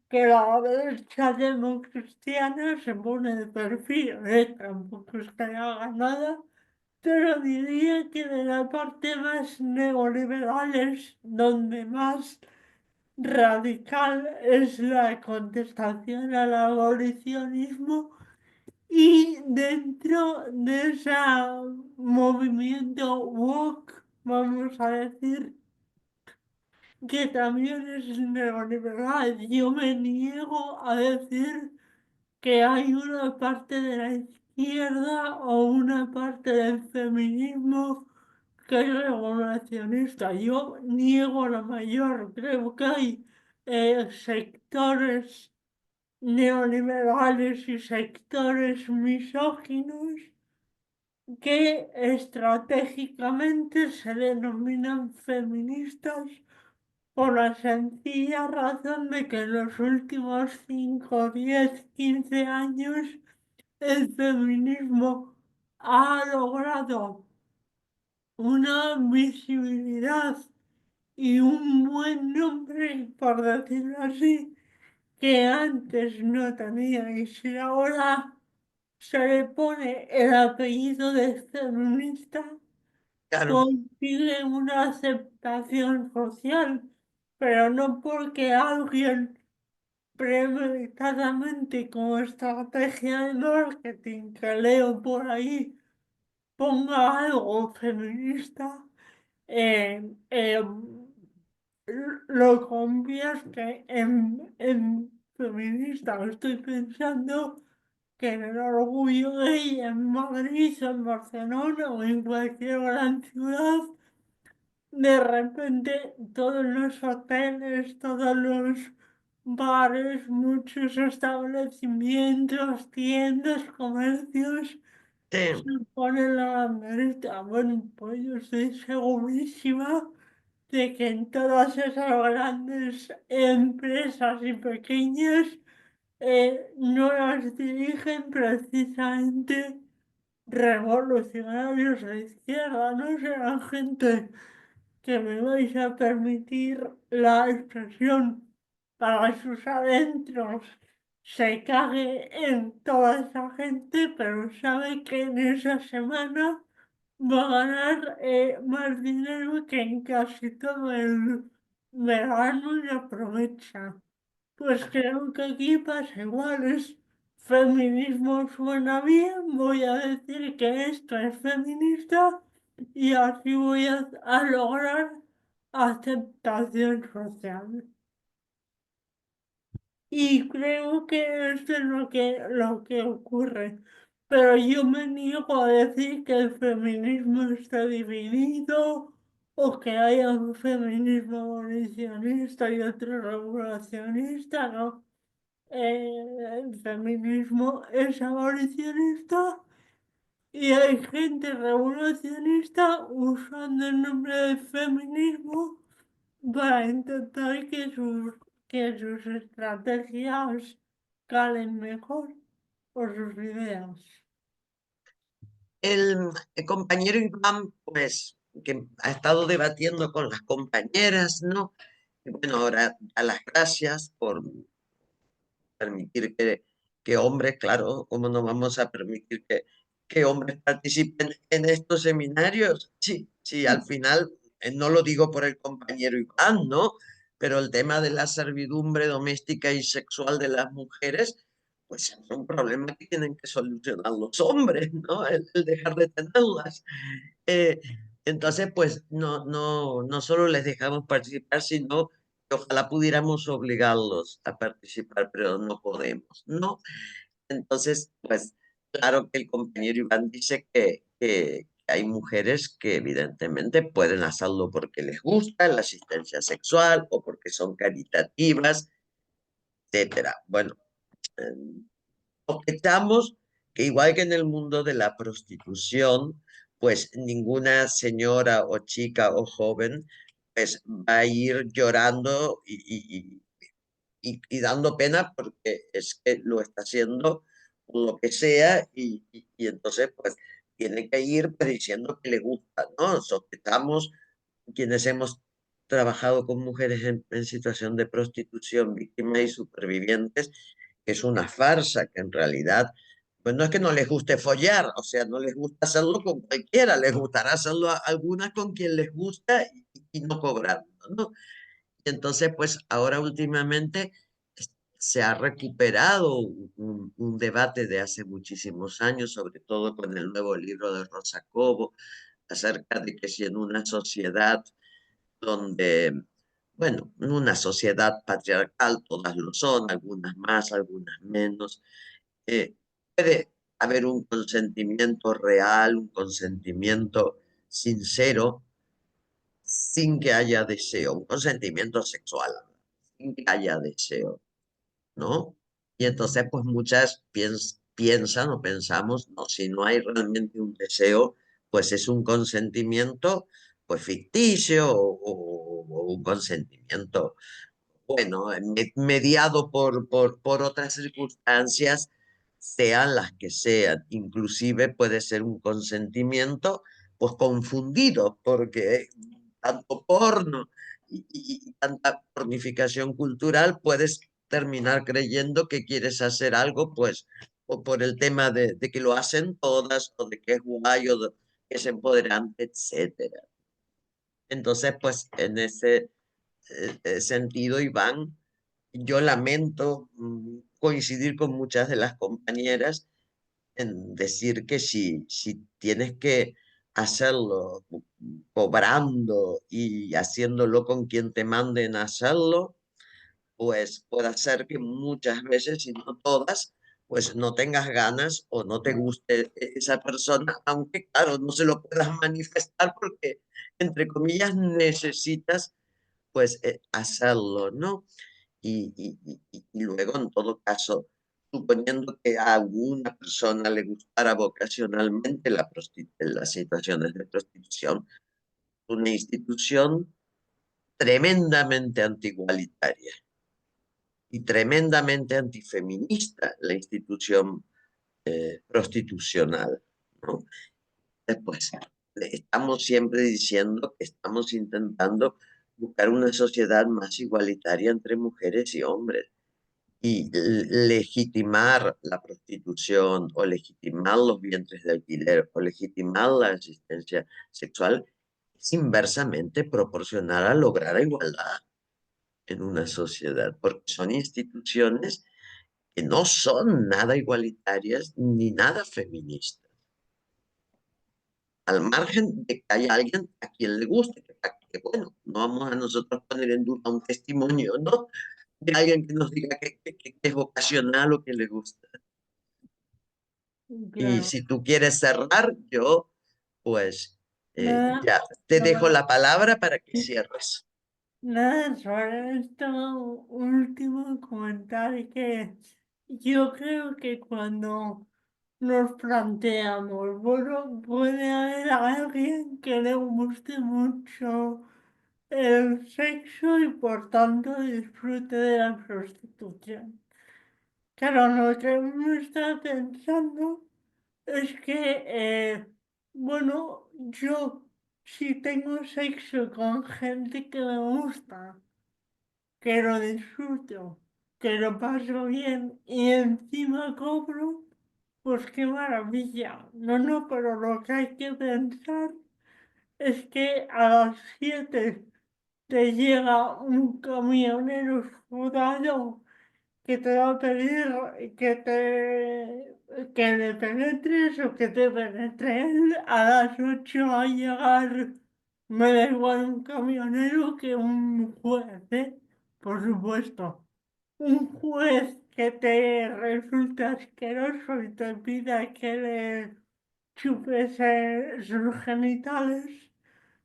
que la derecha democristiana se pone de perfil, tampoco es que haga nada, pero diría que de la parte más neoliberal es donde más radical es la contestación al abolicionismo y dentro de ese movimiento woke, vamos a decir, que también es neoliberal. Yo me niego a decir que hay una parte de la izquierda o una parte del feminismo que es regulacionista. Yo niego la mayor. Creo que hay sectores neoliberales y sectores misóginos que estratégicamente se denominan feministas por la sencilla razón de que en los últimos 5, 10, 15 años el feminismo ha logrado una visibilidad y un buen nombre, por decirlo así, que antes no tenía. Y si ahora se le pone el apellido de feminista, Claro, consigue una aceptación social, pero no porque alguien premeditadamente como estrategia de marketing que leo por ahí ponga algo feminista, eh, eh, lo convierte en feminista. Estoy pensando que en el Orgullo Gay en Madrid, en Barcelona o en cualquier gran ciudad, de repente todos los hoteles, todos los bares, muchos establecimientos, tiendas, comercios, se sí, ponen la banderita. Bueno, pues yo estoy segurísima de que en todas esas grandes empresas y pequeñas no las dirigen precisamente revolucionarios de izquierda, no serán gente que me vais a permitir la expresión para sus adentros se cague en toda esa gente, pero sabe que en esa semana va a ganar más dinero que en casi todo el verano y aprovecha. Pues creo que aquí pasa igual, es feminismo suena bien, voy a decir que esto es feminista y así voy a lograr aceptación social. Y creo que esto es lo que ocurre. Pero yo me niego a decir que el feminismo está dividido o que haya un feminismo abolicionista y otro regulacionista, ¿no? El feminismo es abolicionista y hay gente revolucionista usando el nombre de feminismo para intentar que sus estrategias calen mejor por sus ideas. el compañero Iván, pues, que ha estado debatiendo con las compañeras, ¿no? Y bueno, ahora a las gracias por permitir que hombres, claro, ¿cómo no vamos a permitir que hombres participen en estos seminarios? Sí, sí, al final, no lo digo por el compañero Iván, ¿no? Pero el tema de la servidumbre doméstica y sexual de las mujeres, pues es un problema que tienen que solucionar los hombres, ¿no? El dejar de tenerlas. Eh, entonces, pues no solo les dejamos participar, sino que ojalá pudiéramos obligarlos a participar, pero no podemos, ¿no? Entonces, pues claro que el compañero Iván dice que hay mujeres que evidentemente pueden hacerlo porque les gusta la asistencia sexual o porque son caritativas, etcétera. Bueno, eh, sospechamos que igual que en el mundo de la prostitución, pues ninguna señora o chica o joven pues va a ir llorando y dando pena porque es que lo está haciendo por lo que sea y entonces pues tiene que ir pues, diciendo que le gusta, ¿no? Sospechamos quienes hemos trabajado con mujeres en situación de prostitución, víctimas y supervivientes, que es una farsa, que en realidad, pues no es que no les guste follar, o sea, no les gusta hacerlo con cualquiera, les gustará hacerlo a algunas con quien les gusta y no cobrando, ¿no? Y entonces, pues ahora últimamente se ha recuperado un debate de hace muchísimos años, sobre todo con el nuevo libro de Rosa Cobo, acerca de que si en una sociedad donde, bueno, en una sociedad patriarcal, todas lo son, algunas más, algunas menos, eh, puede haber un consentimiento real, un consentimiento sincero, sin que haya deseo, un consentimiento sexual, sin que haya deseo, ¿no? Y entonces, pues muchas piensan o pensamos, no, si no hay realmente un deseo, pues es un consentimiento, pues ficticio o un consentimiento, bueno, mediado por otras circunstancias, sean las que sean. Inclusive puede ser un consentimiento, pues confundido, porque tanto porno y tanta pornificación cultural, puedes terminar creyendo que quieres hacer algo, pues, o por el tema de que lo hacen todas, o de que es guay, o de que es empoderante, etcétera. Entonces, pues, en ese sentido, Iván, yo lamento coincidir con muchas de las compañeras en decir que si tienes que hacerlo cobrando y haciéndolo con quien te manden a hacerlo, pues puede ser que muchas veces, si no todas, pues no tengas ganas o no te guste esa persona, aunque claro, no se lo puedas manifestar porque, entre comillas, necesitas pues hacerlo, ¿no? Y luego, en todo caso, suponiendo que a alguna persona le gustara vocacionalmente las situaciones de prostitución, una institución tremendamente antigualitaria y tremendamente antifeminista, la institución prostitucional, ¿no? Después, estamos siempre diciendo que estamos intentando buscar una sociedad más igualitaria entre mujeres y hombres. Y legitimar la prostitución o legitimar los vientres de alquiler o legitimar la asistencia sexual es inversamente proporcional a lograr la igualdad en una sociedad, porque son instituciones que no son nada igualitarias ni nada feministas, al margen de que haya alguien a quien le guste, que bueno, no vamos a nosotros poner en duda un testimonio, ¿no? De alguien que nos diga que es vocacional o que le gusta. Y Claro, si tú quieres cerrar, yo pues nada, ya te dejo nada, la palabra para que cierres. nada sobre esto último comentar que yo creo que cuando nos planteamos, bueno, puede haber alguien que le guste mucho el sexo y por tanto disfrute de la prostitución. Claro, lo que uno está pensando es que, bueno, yo si tengo sexo con gente que me gusta, que lo disfruto, que lo paso bien y encima cobro, pues qué maravilla. No, no, pero lo que hay que pensar es que a las 7 te llega un camionero sudado que te va a pedir que le penetres o que te penetre él a las 8 va a llegar, me da igual un camionero que un juez, ¿eh? Por supuesto. Un juez que te resulte asqueroso y te pida que le chupes sus genitales,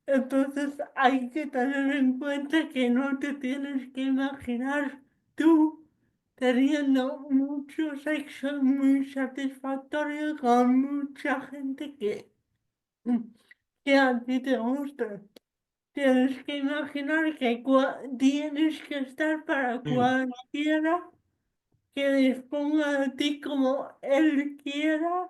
entonces hay que tener en cuenta que no te tienes que imaginar tú teniendo mucho sexo muy satisfactorio con mucha gente que a ti te gusta. Tienes que imaginar que tienes que estar para Mm, cualquiera que disponga de ti como él quiera,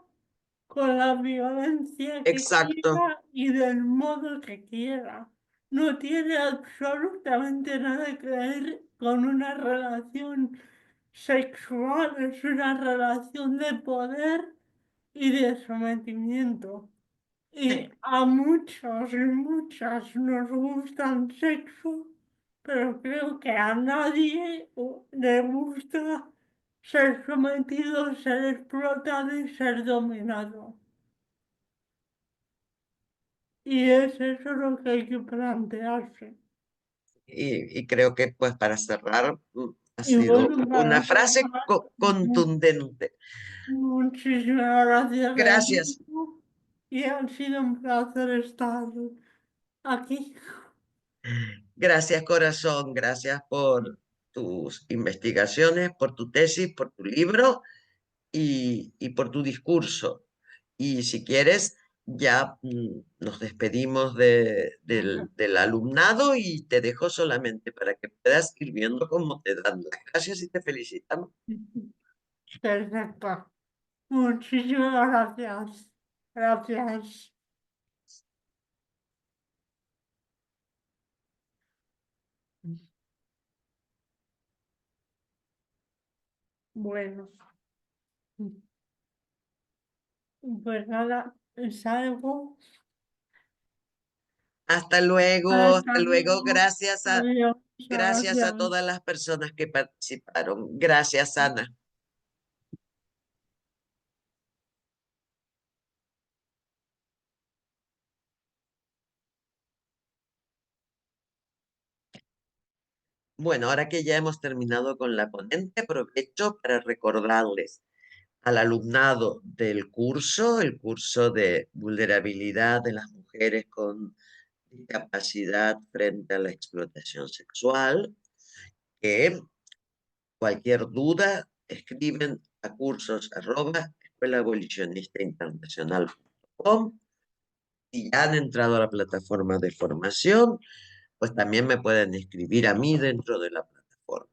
con la violencia que exacto. quiera y del modo que quiera. No tiene absolutamente nada que ver con una relación sexual, es una relación de poder y de sometimiento. Y a muchos y muchas nos gusta el sexo, pero creo que a nadie le gusta ser sometido, ser explotado y ser dominado. Y es eso lo que hay que plantearse. Y creo que pues para cerrar ha Y sido bueno, una para frase cerrar, contundente. muchísimas gracias de Gracias. nuevo y ha sido un placer estar aquí. Gracias, corazón. Gracias por tus investigaciones, por tu tesis, por tu libro y por tu discurso. Y si quieres, ya nos despedimos del alumnado y te dejo solamente para que puedas ir viendo cómo te dan las gracias y te felicitamos. Perfecto. Muchísimas gracias. Gracias. Bueno, pues nada, salgo. Hasta Hasta luego. luego. Adiós. Gracias a Gracias. todas las personas que participaron. Gracias, Ana. Bueno, ahora que ya hemos terminado con la ponente, aprovecho para recordarles al alumnado del curso, el curso de vulnerabilidad de las mujeres con discapacidad frente a la explotación sexual, que cualquier duda escriben a cursos@escuelaabolicionista.internacional.com. Si ya han entrado a la plataforma de formación, pues también me pueden escribir a mí dentro de la plataforma.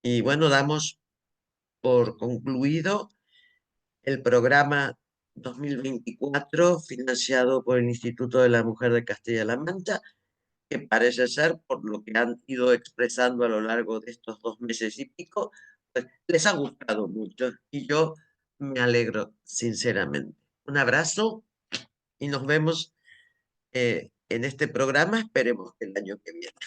Y bueno, damos por concluido el programa 2024 financiado por el Instituto de la Mujer de Castilla-La Mancha, que parece ser, por lo que han ido expresando a lo largo de estos 2 meses y pico, pues les ha gustado mucho y yo me alegro sinceramente. Un abrazo y nos vemos en este programa, esperemos que el año que viene.